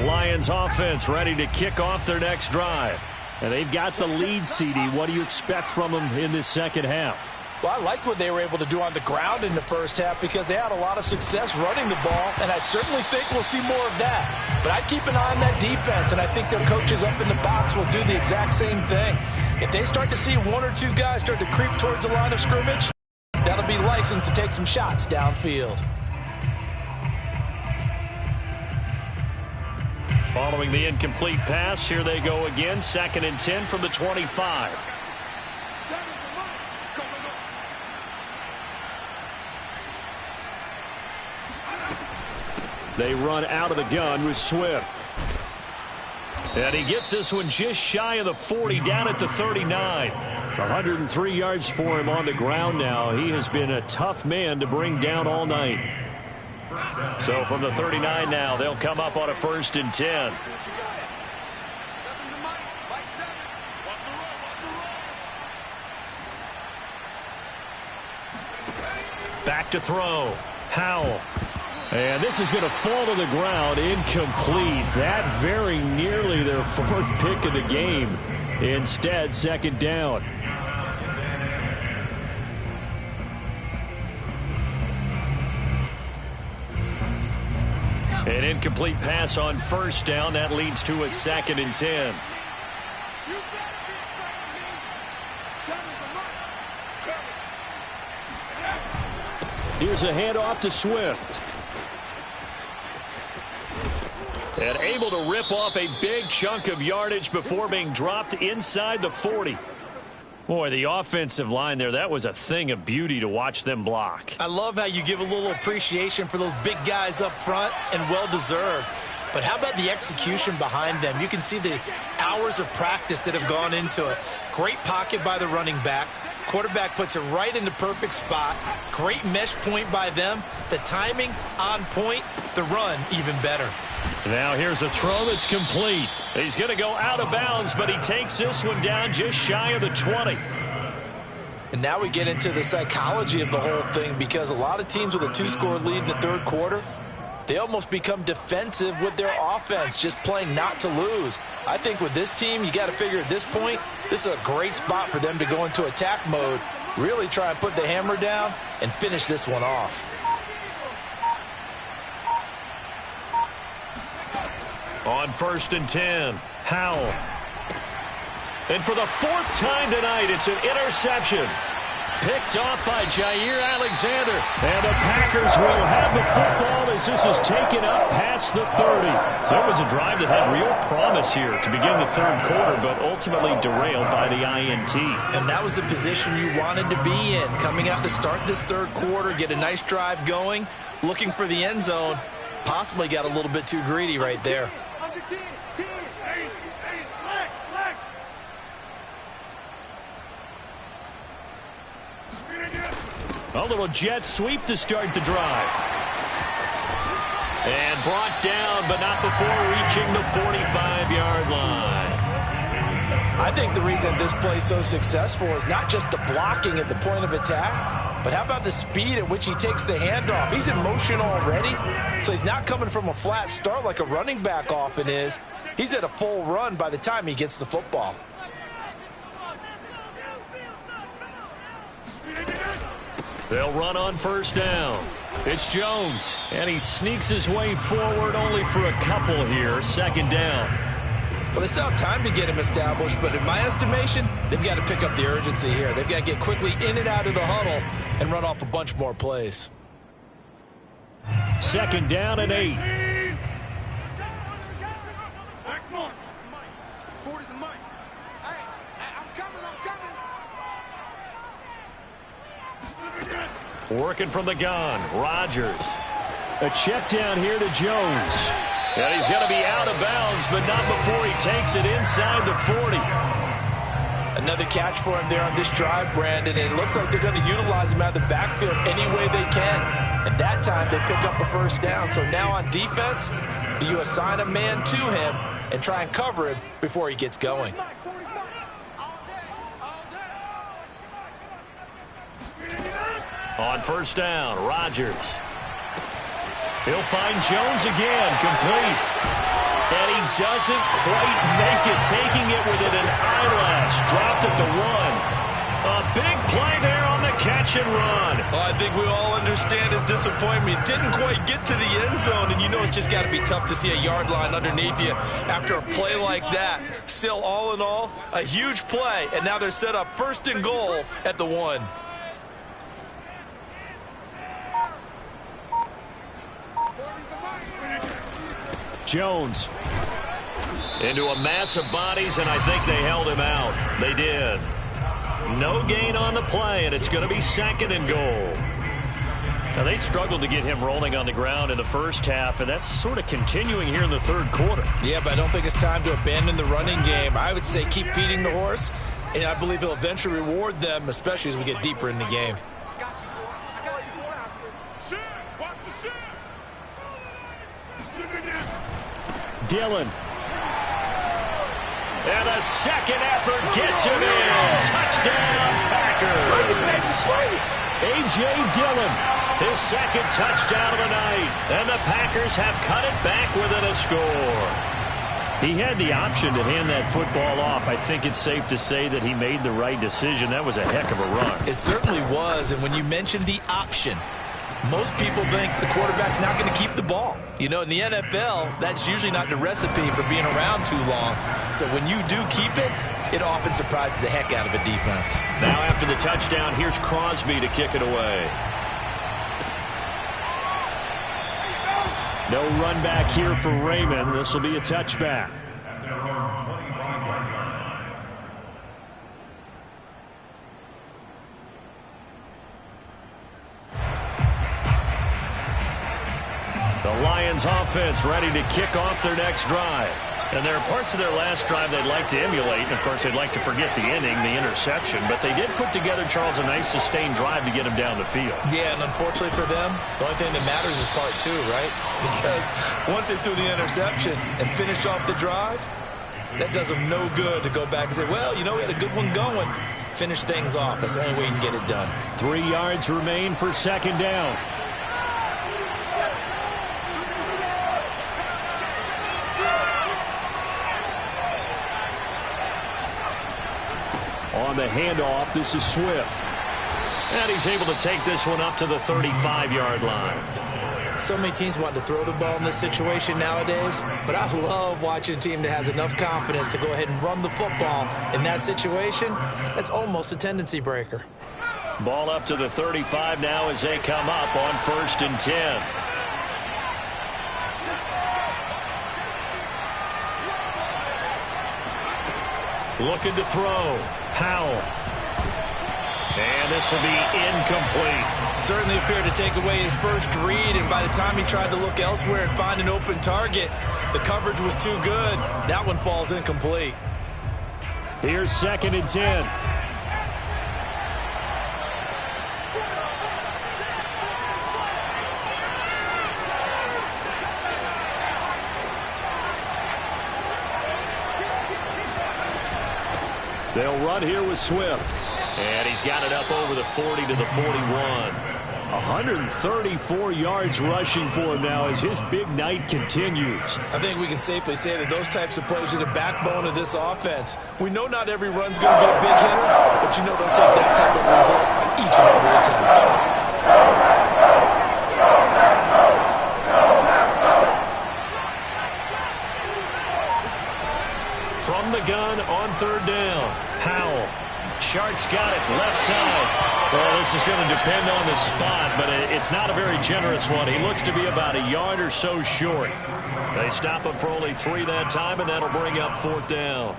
[SPEAKER 1] Lions offense ready to kick off their next drive.
[SPEAKER 2] And they've got the lead, CD. What do you expect from them in this second half?
[SPEAKER 3] Well, I like what they were able to do on the ground in the first half because they had a lot of success running the ball, and I certainly think we'll see more of that. But I keep an eye on that defense, and I think their coaches up in the box will do the exact same thing. If they start to see 1 or 2 guys start to creep towards the line of scrimmage, that'll be licensed to take some shots downfield.
[SPEAKER 1] Following the incomplete pass, here they go again. 2nd and 10 from the 25.
[SPEAKER 2] They run out of the gun with Swift.
[SPEAKER 1] And he gets this one just shy of the 40, down at the 39.
[SPEAKER 2] 103 yards for him on the ground now. He has been a tough man to bring down all night.
[SPEAKER 1] So from the 39 now, they'll come up on a 1st and 10. Back to throw. Howell.
[SPEAKER 2] And this is going to fall to the ground, incomplete. That very nearly their 4th pick of the game. Instead, 2nd down.
[SPEAKER 1] An incomplete pass on 1st down. That leads to a 2nd and 10.
[SPEAKER 2] Here's a handoff to Swift.
[SPEAKER 1] And able to rip off a big chunk of yardage before being dropped inside the 40. Boy, the offensive line there, that was a thing of beauty to watch them block.
[SPEAKER 3] I love how you give a little appreciation for those big guys up front, and well-deserved. But how about the execution behind them? You can see the hours of practice that have gone into it. Great pocket by the running back. Quarterback puts it right in the perfect spot. Great mesh point by them. The timing on point. The run even better.
[SPEAKER 1] Now here's a throw that's complete. He's going to go out of bounds, but he takes this one down just shy of the 20.
[SPEAKER 3] And now we get into the psychology of the whole thing, because a lot of teams with a 2-score lead in the 3rd quarter, they almost become defensive with their offense, just playing not to lose. I think with this team, you got to figure at this point, this is a great spot for them to go into attack mode, really try and put the hammer down and finish this one off.
[SPEAKER 1] On 1st and 10, Howell. And for the 4th time tonight, it's an interception. Picked off by Jair Alexander.
[SPEAKER 2] And the Packers will have the football as this is taken up past the 30.
[SPEAKER 1] So it was a drive that had real promise here to begin the 3rd quarter, but ultimately derailed by the INT.
[SPEAKER 3] And that was the position you wanted to be in. Coming out to start this 3rd quarter, get a nice drive going, looking for the end zone. Possibly got a little bit too greedy right there.
[SPEAKER 1] A little jet sweep to start the drive. And brought down, but not before reaching the 45-yard line.
[SPEAKER 3] I think the reason this play is so successful is not just the blocking at the point of attack, but how about the speed at which he takes the handoff? He's in motion already, so he's not coming from a flat start like a running back often is. He's at a full run by the time he gets the football.
[SPEAKER 1] They'll run on first down. It's Jones, and he sneaks his way forward only for a couple here. Second down.
[SPEAKER 3] Well, they still have time to get him established, but in my estimation, they've got to pick up the urgency here. They've got to get quickly in and out of the huddle and run off a bunch more plays.
[SPEAKER 2] Second down and 8.
[SPEAKER 1] Working from the gun, Rodgers.
[SPEAKER 2] A check down here to Jones.
[SPEAKER 1] And he's going to be out of bounds, but not before he takes it inside the 40.
[SPEAKER 3] Another catch for him there on this drive, Brandon, and it looks like they're going to utilize him out of the backfield any way they can. And that time they pick up a first down. So now on defense, do you assign a man to him and try and cover him before he gets going?
[SPEAKER 1] On first down, Rodgers. He'll find Jones again, complete. And he doesn't quite make it, taking it within an eyelash. Dropped at the 1. A big play there on the catch and run.
[SPEAKER 3] Oh, I think we all understand his disappointment. Didn't quite get to the end zone, and you know it's just got to be tough to see a yard line underneath you after a play like that. Still, all in all, a huge play, and now they're set up first and goal at the 1.
[SPEAKER 2] Jones.
[SPEAKER 1] Into a mass of bodies, and I think they held him out. They did. No gain on the play, and it's going to be second and goal. Now, they struggled to get him rolling on the ground in the first half, and that's sort of continuing here in the third quarter.
[SPEAKER 3] Yeah, but I don't think it's time to abandon the running game. I would say keep feeding the horse, and I believe he'll eventually reward them, especially as we get deeper in the game.
[SPEAKER 2] Dillon.
[SPEAKER 1] And a second effort gets him in. Touchdown, Packers.
[SPEAKER 2] A.J. Dillon.
[SPEAKER 1] His second touchdown of the night. And the Packers have cut it back within a score.
[SPEAKER 2] He had the option to hand that football off. I think it's safe to say that he made the right decision. That was a heck of a run.
[SPEAKER 3] It certainly was. And when you mentioned the option, most people think the quarterback's not going to keep the ball. You know, in the NFL, that's usually not the recipe for being around too long. So when you do keep it, it often surprises the heck out of a defense.
[SPEAKER 1] Now after the touchdown, here's Crosby to kick it away.
[SPEAKER 2] No run back here for Raymond. This will be a touchback.
[SPEAKER 1] The Lions offense ready to kick off their next drive. And there are parts of their last drive they'd like to emulate. And, of course, they'd like to forget the ending, the interception. But they did put together, Charles, a nice sustained drive to get him down the field.
[SPEAKER 3] Yeah, and unfortunately for them, the only thing that matters is part 2, right? Because once they threw the interception and finished off the drive, that does them no good to go back and say, well, you know, we had a good one going. Finish things off. That's the only way you can get it done.
[SPEAKER 2] 3 yards remain for second down. On the handoff, this is Swift.
[SPEAKER 1] And he's able to take this one up to the 35-yard line.
[SPEAKER 3] So many teams want to throw the ball in this situation nowadays, but I love watching a team that has enough confidence to go ahead and run the football. In that situation, that's almost a tendency breaker.
[SPEAKER 1] Ball up to the 35 now as they come up on 1st and 10. Looking to throw. Powell. And this will be incomplete.
[SPEAKER 3] Certainly appeared to take away his first read, and by the time he tried to look elsewhere and find an open target, the coverage was too good. That one falls incomplete.
[SPEAKER 2] Here's 2nd and 10. They'll run here with Swift.
[SPEAKER 1] And he's got it up over the 40 to the 41.
[SPEAKER 2] 134 yards rushing for him now as his big night continues.
[SPEAKER 3] I think we can safely say that those types of plays are the backbone of this offense. We know not every run's going to be a big hitter, but you know they'll take that type of result on each and every attempt.
[SPEAKER 1] From the gun on third down, Powell. Shart's got it, left side. Well, this is going to depend on the spot, but it's not a very generous one. He looks to be about a yard or so short. They stop him for only 3 that time, and that'll bring up fourth down.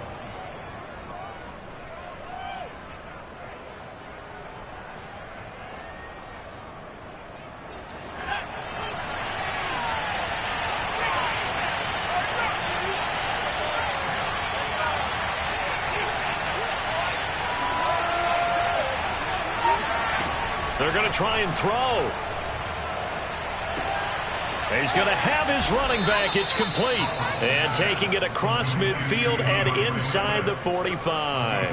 [SPEAKER 1] They're going to try and throw. He's going to have his running back. It's complete. And taking it across midfield and inside the 45.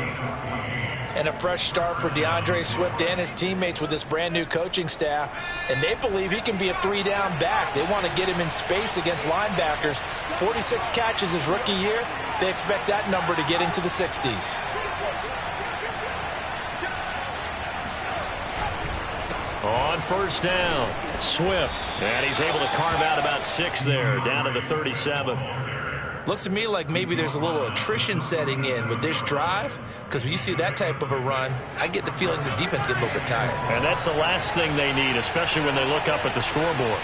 [SPEAKER 3] And a fresh start for DeAndre Swift and his teammates with this brand new coaching staff. And they believe he can be a 3-down back. They want to get him in space against linebackers. 46 catches his rookie year. They expect that number to get into the 60s.
[SPEAKER 1] On first down, Swift. And he's able to carve out about 6 there, down to the 37.
[SPEAKER 3] Looks to me like maybe there's a little attrition setting in with this drive, because when you see that type of a run, I get the feeling the defense gets a little bit tired.
[SPEAKER 1] And that's the last thing they need, especially when they look up at the scoreboard.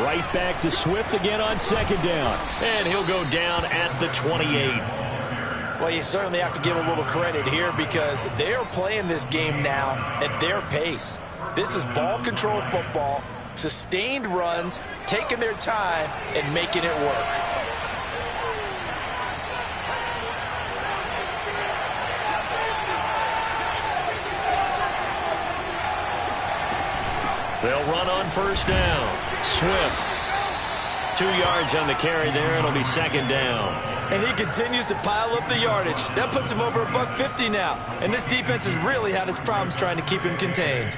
[SPEAKER 2] Right back to Swift again on second down.
[SPEAKER 1] And he'll go down at the 28.
[SPEAKER 3] Well, you certainly have to give a little credit here because they are playing this game now at their pace. This is ball control football, sustained runs, taking their time, and making it work.
[SPEAKER 1] They'll run on first down. Swift. 2 yards on the carry there. It'll be second down.
[SPEAKER 3] And he continues to pile up the yardage. That puts him over $150 now. And this defense has really had its problems trying to keep him contained.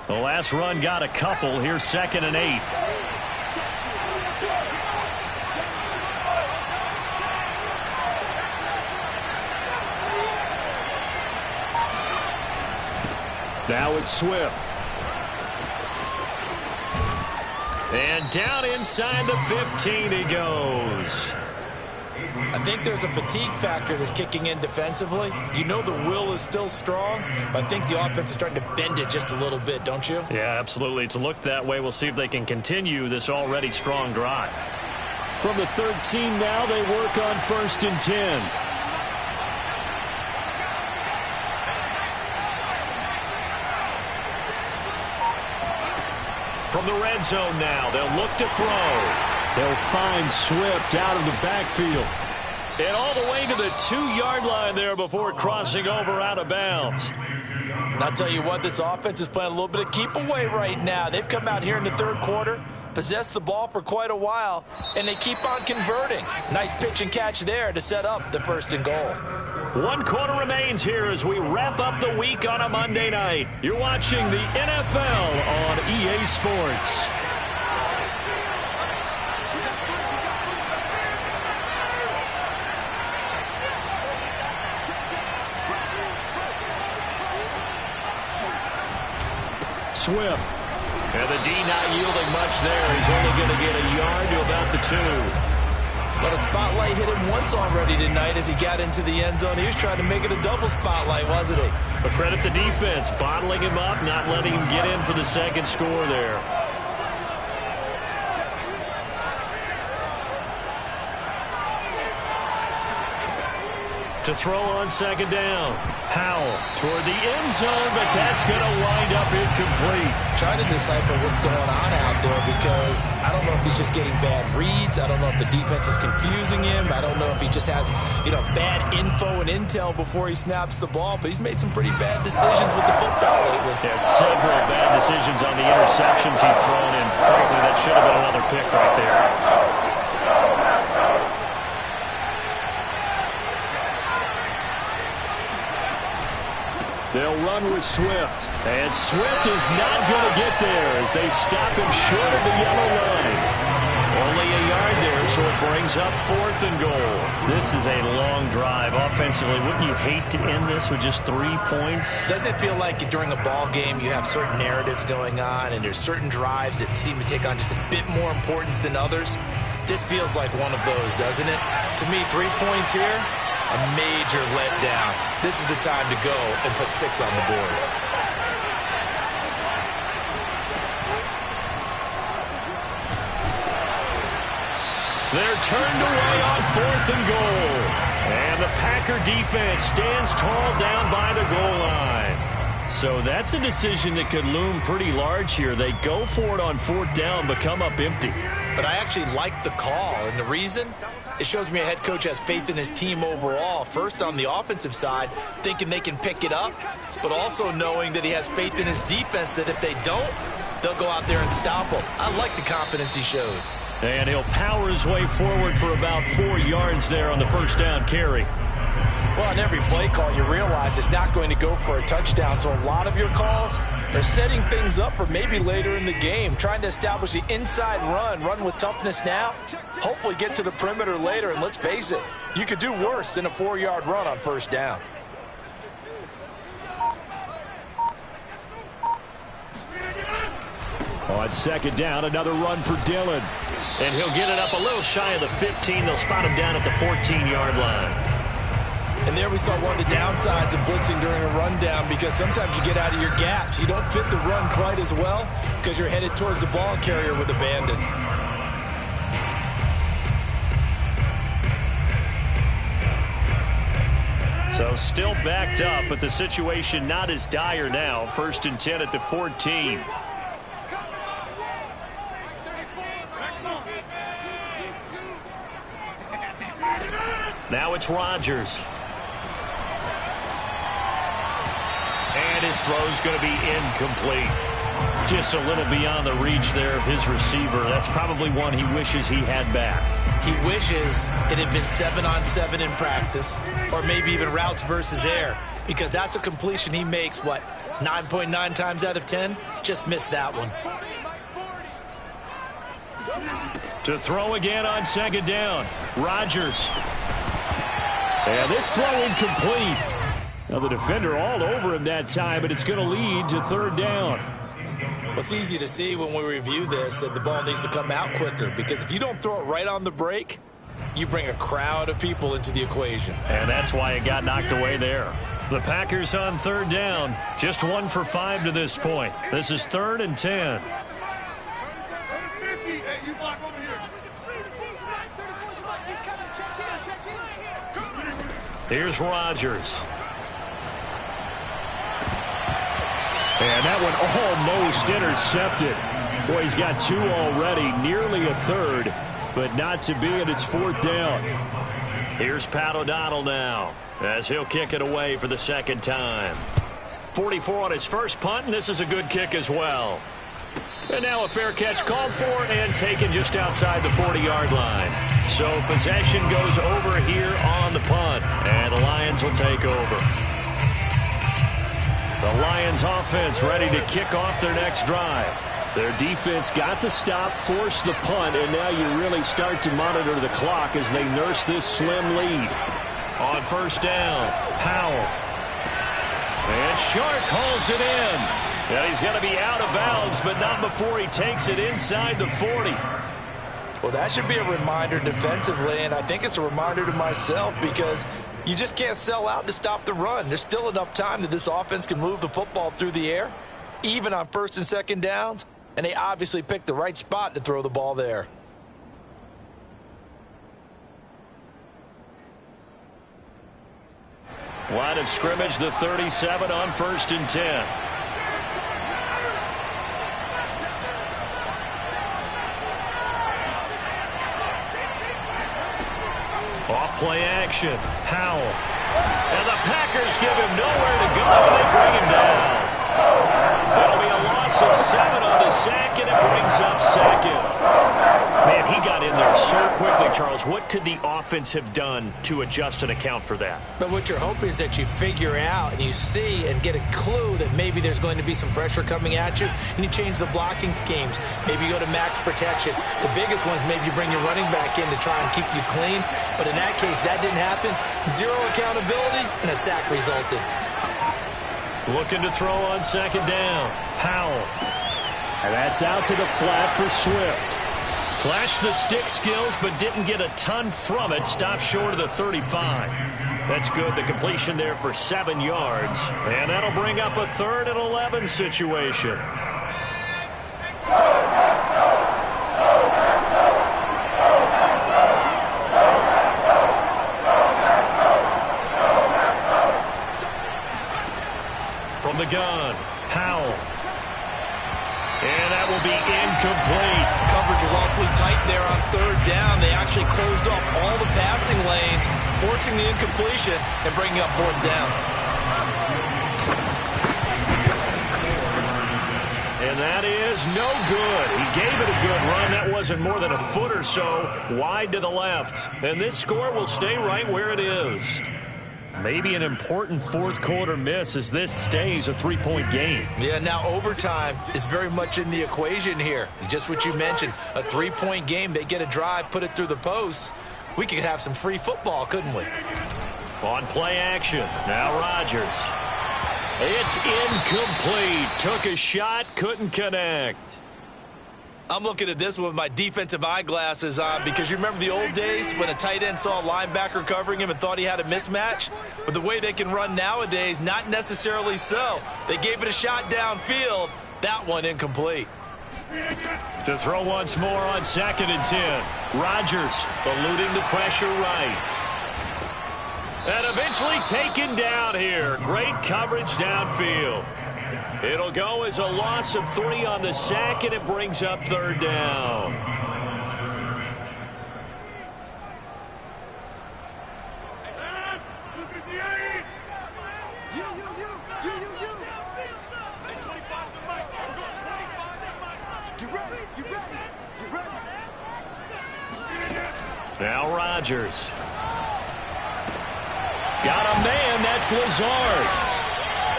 [SPEAKER 1] The last run got a couple. Here's 2nd and 8.
[SPEAKER 2] Now it's Swift.
[SPEAKER 1] And down inside the 15 he goes.
[SPEAKER 3] I think there's a fatigue factor that's kicking in defensively. You know the will is still strong, but I think the offense is starting to bend it just a little bit, don't you?
[SPEAKER 1] Yeah, absolutely. It's looked that way. We'll see if they can continue this already strong drive.
[SPEAKER 2] From the 13 now, they work on 1st and 10.
[SPEAKER 1] From the red zone now, they'll look to throw.
[SPEAKER 2] They'll find Swift out of the backfield.
[SPEAKER 1] And all the way to the 2-yard line there before crossing over out of bounds.
[SPEAKER 3] And I'll tell you what, this offense is playing a little bit of keep away right now. They've come out here in the 3rd quarter, possessed the ball for quite a while, and they keep on converting. Nice pitch and catch there to set up the 1st and goal.
[SPEAKER 1] 1 quarter remains here as we wrap up the week on a Monday night. You're watching the NFL on EA Sports.
[SPEAKER 2] Swift.
[SPEAKER 1] And the D not yielding much there. He's only going to get a yard to about the 2.
[SPEAKER 3] But a spotlight hit him once already tonight as he got into the end zone. He was trying to make it a double spotlight, wasn't he?
[SPEAKER 1] But credit the defense, bottling him up, not letting him get in for the 2nd score there. To throw on second down. Howell toward the end zone, but that's going to wind up incomplete.
[SPEAKER 3] Trying to decipher what's going on out there because I don't know if he's just getting bad reads. I don't know if the defense is confusing him. I don't know if he just has, bad info and intel before he snaps the ball. But he's made some pretty bad decisions with the football lately.
[SPEAKER 1] Yeah, several bad decisions on the interceptions he's thrown in. Frankly, that should have been another pick right there.
[SPEAKER 2] They'll run with Swift. And Swift is not going to get there as they stop him short of the yellow line.
[SPEAKER 1] Only a yard there, so it brings up 4th and goal. This is a long drive. Offensively, wouldn't you hate to end this with just 3 points?
[SPEAKER 3] Doesn't it feel like during a ball game you have certain narratives going on and there's certain drives that seem to take on just a bit more importance than others? This feels like one of those, doesn't it? To me, 3 points here, a major letdown. This is the time to go and put 6 on the board.
[SPEAKER 1] They're turned away on 4th and goal. And the Packer defense stands tall down by the goal line. So that's a decision that could loom pretty large here. They go for it on 4th down, but come up empty.
[SPEAKER 3] But I actually like the call, and the reason? It shows me a head coach has faith in his team overall. First, on the offensive side, thinking they can pick it up, but also knowing that he has faith in his defense that if they don't, they'll go out there and stop them. I like the confidence he showed.
[SPEAKER 1] And he'll power his way forward for about 4 yards there on the first down carry.
[SPEAKER 3] Well, on every play call, you realize it's not going to go for a touchdown, so a lot of your calls are setting things up for maybe later in the game, trying to establish the inside run with toughness now, hopefully get to the perimeter later, and let's face it, you could do worse than a 4-yard run on first down.
[SPEAKER 2] On second down, another run for Dillon.
[SPEAKER 1] And he'll get it up a little shy of the 15. They'll spot him down at the 14-yard line.
[SPEAKER 3] And there we saw one of the downsides of blitzing during a rundown because sometimes you get out of your gaps. You don't fit the run quite as well because you're headed towards the ball carrier with abandon.
[SPEAKER 1] So still backed up, but the situation not as dire now. 1st and 10 at the 14. Now it's Rodgers. And his throw's going to be incomplete. Just a little beyond the reach there of his receiver. That's probably one he wishes he had back.
[SPEAKER 3] He wishes it had been 7-on-7 in practice, or maybe even routes versus air, because that's a completion he makes, 9.9 times out of 10? Just missed that one.
[SPEAKER 1] To throw again on second down, Rodgers.
[SPEAKER 2] And this throw incomplete. Now the defender all over him that time, but it's going to lead to 3rd down.
[SPEAKER 3] Well, it's easy to see when we review this that the ball needs to come out quicker, because if you don't throw it right on the break, you bring a crowd of people into the equation.
[SPEAKER 1] And that's why it got knocked away there. The Packers on 3rd down, just 1 for 5 to this point. This is 3rd and 10. Here's Rodgers.
[SPEAKER 2] And that one almost intercepted. Boy, he's got 2 already, nearly a 3rd, but not to be, and it's 4th down.
[SPEAKER 1] Here's Pat O'Donnell now as he'll kick it away for the 2nd time. 44 on his first punt, and this is a good kick as well. And now a fair catch called for and taken just outside the 40-yard line. So possession goes over here on the punt, and the Lions will take over. The Lions offense ready to kick off their next drive.
[SPEAKER 2] Their defense got the stop, forced the punt, and now you really start to monitor the clock as they nurse this slim lead.
[SPEAKER 1] On first down, Howell. And Shark calls it in. And he's going to be out of bounds, but not before he takes it inside the 40.
[SPEAKER 3] Well, that should be a reminder defensively, and I think it's a reminder to myself because you just can't sell out to stop the run. There's still enough time that this offense can move the football through the air, even on 1st and 2nd downs, and they obviously picked the right spot to throw the ball there.
[SPEAKER 1] Line of scrimmage, the 37 on 1st and 10. Off play action. Howell. And the Packers give him nowhere to go, and they bring him down. That'll be a loss of 7 on the sack, and it brings up 2nd. Man, he got in there so quickly, Charles. What could the offense have done to adjust and account for that?
[SPEAKER 3] But what you're hoping is that you figure out and you see and get a clue that maybe there's going to be some pressure coming at you, and you change the blocking schemes. Maybe you go to max protection. The biggest ones, maybe you bring your running back in to try and keep you clean. But in that case, that didn't happen. 0 accountability, and a sack resulted.
[SPEAKER 1] Looking to throw on 2nd down. Howell.
[SPEAKER 2] And that's out to the flat for Swift.
[SPEAKER 1] Flashed the stick skills, but didn't get a ton from it. Stopped short of the 35. That's good. The completion there for 7 yards. And that'll bring up a 3rd and 11 situation. From the gun, Howell. And that will be incomplete.
[SPEAKER 3] Coverage was awfully tight there on 3rd down. They actually closed off all the passing lanes, forcing the incompletion and bringing up 4th down.
[SPEAKER 1] And that is no good. He gave it a good run. That wasn't more than a foot or so wide to the left. And this score will stay right where it is. Maybe an important 4th quarter miss as this stays a 3-point game.
[SPEAKER 3] Yeah, now overtime is very much in the equation here. Just what you mentioned, a 3-point game. They get a drive, put it through the posts. We could have some free football, couldn't we?
[SPEAKER 1] On play action, now Rodgers. It's incomplete. Took a shot, couldn't connect.
[SPEAKER 3] I'm looking at this with my defensive eyeglasses on because you remember the old days when a tight end saw a linebacker covering him and thought he had a mismatch? But the way they can run nowadays, not necessarily so. They gave it a shot downfield. That one incomplete.
[SPEAKER 1] To throw once more on 2nd and 10. Rodgers eluding the pressure right. And eventually taken down here. Great coverage downfield. It'll go as a loss of 3 on the sack, and it brings up 3rd down. Now Rodgers. Got a man, that's Lazard.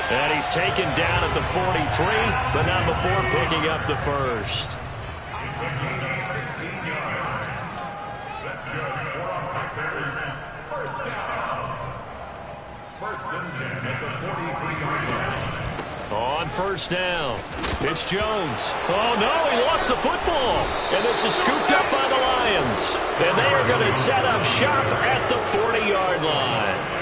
[SPEAKER 1] And he's taken down at the 43, but not before picking up the 1st.
[SPEAKER 4] 16 yards. That's good. 4 on Packers. 1st down. 1st and 10 at the 43-yard line.
[SPEAKER 1] On 1st down, it's Jones. Oh, no, he lost the football. And this is scooped up by the Lions. And they are going to set up shop at the 40-yard line.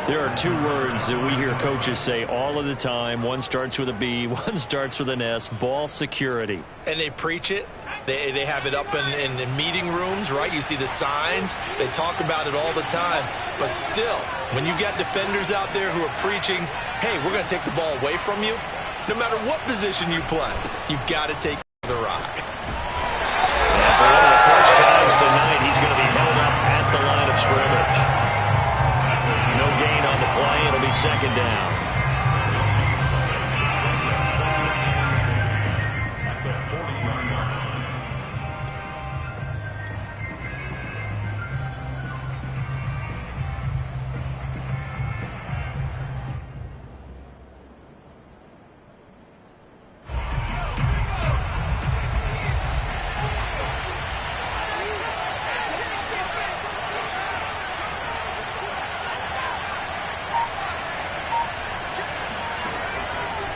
[SPEAKER 1] There are 2 words that we hear coaches say all of the time. One starts with a B, one starts with an S, ball security.
[SPEAKER 3] And they preach it. They have it up in meeting rooms, right? You see the signs. They talk about it all the time. But still, when you got defenders out there who are preaching, hey, we're going to take the ball away from you, no matter what position you play, you've got to take the rock.
[SPEAKER 1] And for one of the first times tonight, he's going to be held up at the line of scrimmage. No gain on the play. It'll be 2nd down.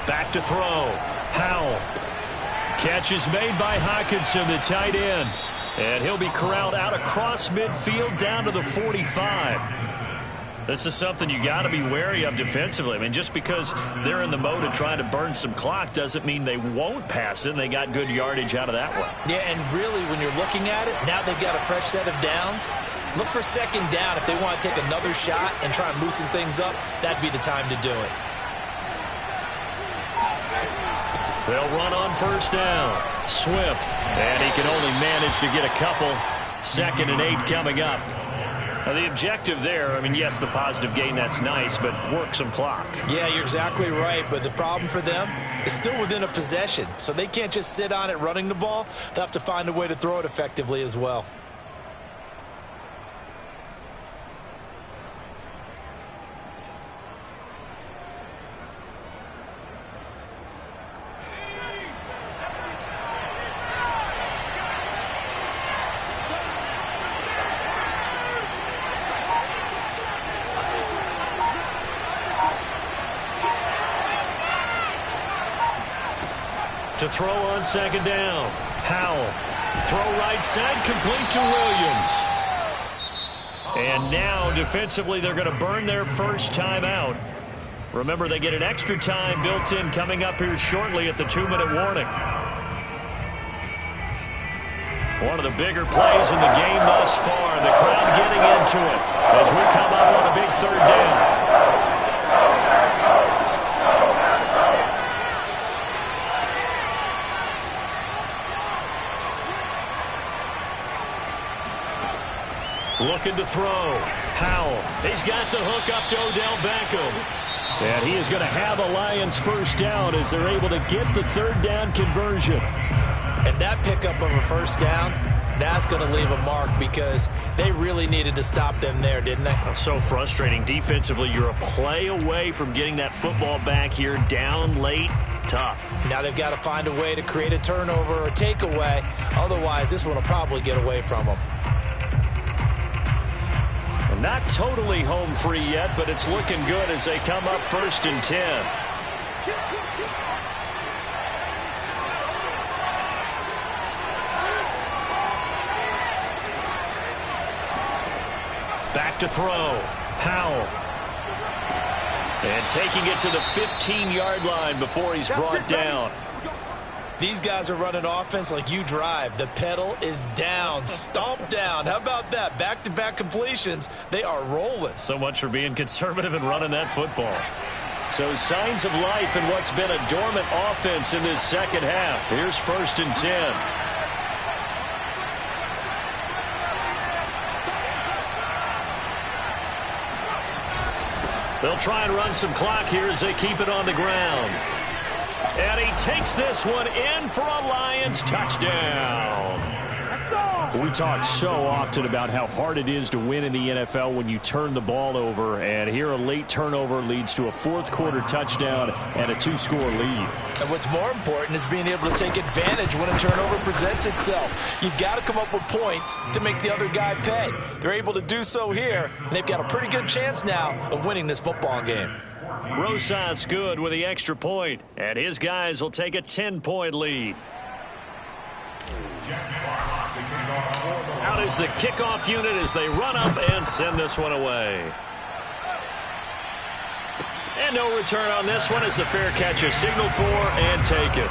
[SPEAKER 1] Back to throw. Howell. Catch is made by Hockenson, the tight end. And he'll be corralled out across midfield down to the 45. This is something you got to be wary of defensively. I mean, just because they're in the mode of trying to burn some clock doesn't mean they won't pass it. And they got good yardage out of that one.
[SPEAKER 3] Yeah, and really, when you're looking at it, now they've got a fresh set of downs. Look for second down. If they want to take another shot and try and loosen things up, that'd be the time to do it.
[SPEAKER 1] They'll run on first down. Swift. And he can only manage to get a couple. 2nd and 8 coming up. Now the objective there, I mean, yes, the positive gain, that's nice, but work some clock.
[SPEAKER 3] Yeah, you're exactly right, but the problem for them is still within a possession, so they can't just sit on it running the ball. They'll have to find a way to throw it effectively as well.
[SPEAKER 1] To throw on second down. Howell. Throw right side, complete to Williams. And now, defensively, they're going to burn their first time out. Remember, they get an extra time built in coming up here shortly at the 2-minute warning. One of the bigger plays in the game thus far. The crowd getting into it as we come up on a big 3rd down. Looking to throw. Howell. He's got the hook up to Odell Beckham. And he is going to have a Lions first down as they're able to get the 3rd down conversion.
[SPEAKER 3] And that pickup of a first down, that's going to leave a mark because they really needed to stop them there, didn't they?
[SPEAKER 1] So frustrating. Defensively, you're a play away from getting that football back here. Down late. Tough.
[SPEAKER 3] Now they've got to find a way to create a turnover or takeaway. Otherwise, this one will probably get away from them.
[SPEAKER 1] Not totally home free yet, but it's looking good as they come up 1st and 10. Back to throw. Howell. And taking it to the 15-yard line before he's brought down.
[SPEAKER 3] These guys are running offense like you drive. The pedal is down, stomp down. How about that? Back-to-back completions. They are rolling.
[SPEAKER 1] So much for being conservative and running that football. So signs of life in what's been a dormant offense in this second half. Here's 1st and 10. They'll try and run some clock here as they keep it on the ground. And he takes this one in for a Lions touchdown.
[SPEAKER 2] We talk so often about how hard it is to win in the NFL when you turn the ball over. And here a late turnover leads to a 4th quarter touchdown and a 2-score lead.
[SPEAKER 3] And what's more important is being able to take advantage when a turnover presents itself. You've got to come up with points to make the other guy pay. They're able to do so here, and they've got a pretty good chance now of winning this football game.
[SPEAKER 1] Rosas good with the extra point, and his guys will take a 10-point lead. Out is the kickoff unit as they run up and send this one away. And no return on this one as the fair catch is signaled for and taken.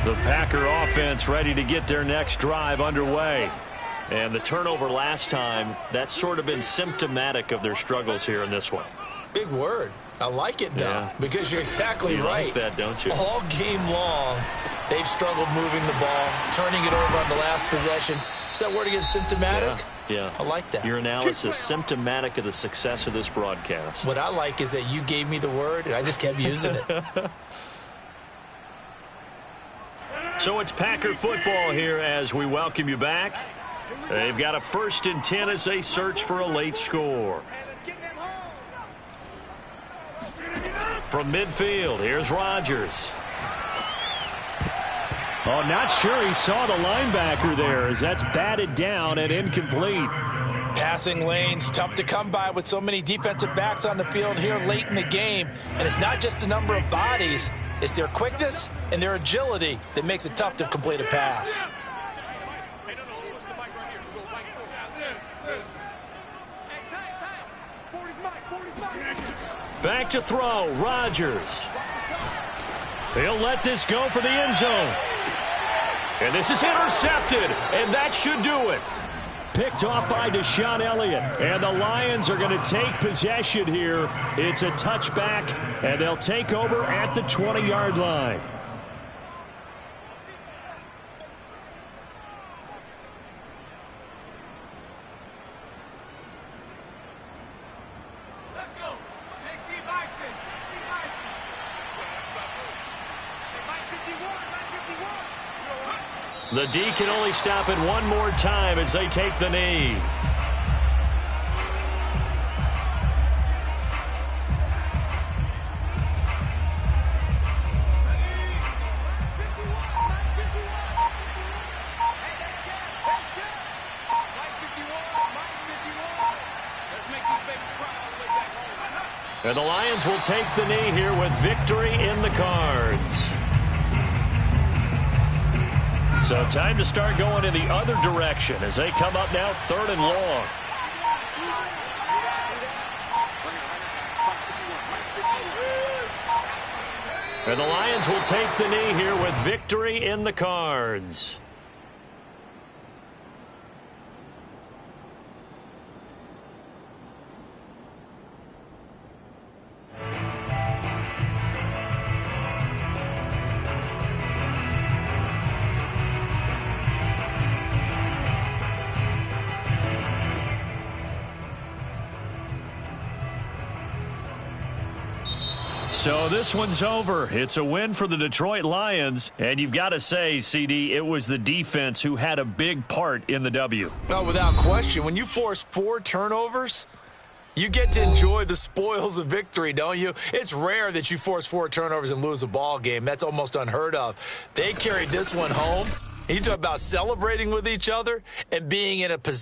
[SPEAKER 1] The Packer offense ready to get their next drive underway. And the turnover last time, that's sort of been symptomatic of their struggles here in this one.
[SPEAKER 3] Big word. I like it, though, because you're exactly right.
[SPEAKER 1] You like that, don't you?
[SPEAKER 3] All game long, they've struggled moving the ball, turning it over on the last possession. Is that word again, symptomatic?
[SPEAKER 1] Yeah.
[SPEAKER 3] I like that.
[SPEAKER 1] Your analysis, symptomatic of the success of this broadcast.
[SPEAKER 3] What I like is that you gave me the word, and I just kept using it.
[SPEAKER 1] So it's Packer football here as we welcome you back. They've got a 1st and 10 as they search for a late score. From midfield, here's Rodgers.
[SPEAKER 2] Oh, not sure he saw the linebacker there as that's batted down and incomplete.
[SPEAKER 3] Passing lanes, tough to come by with so many defensive backs on the field here late in the game. And it's not just the number of bodies, it's their quickness and their agility that makes it tough to complete a pass.
[SPEAKER 1] Back to throw, Rodgers. He'll let this go for the end zone. And this is intercepted, and that should do it. Picked off by Deshaun Elliott, and the Lions are going to take possession here. It's a touchback, and they'll take over at the 20-yard line. The D can only stop it one more time as they take the knee. And the Lions will take the knee here with victory in the cards. So time to start going in the other direction as they come up now 3rd and long. And the Lions will take the knee here with victory in the cards. So this one's over. It's a win for the Detroit Lions. And you've got to say, CD, it was the defense who had a big part in the W.
[SPEAKER 3] No, without question. When you force 4 turnovers, you get to enjoy the spoils of victory, don't you? It's rare that you force 4 turnovers and lose a ball game. That's almost unheard of. They carried this one home. You talk about celebrating with each other and being in a position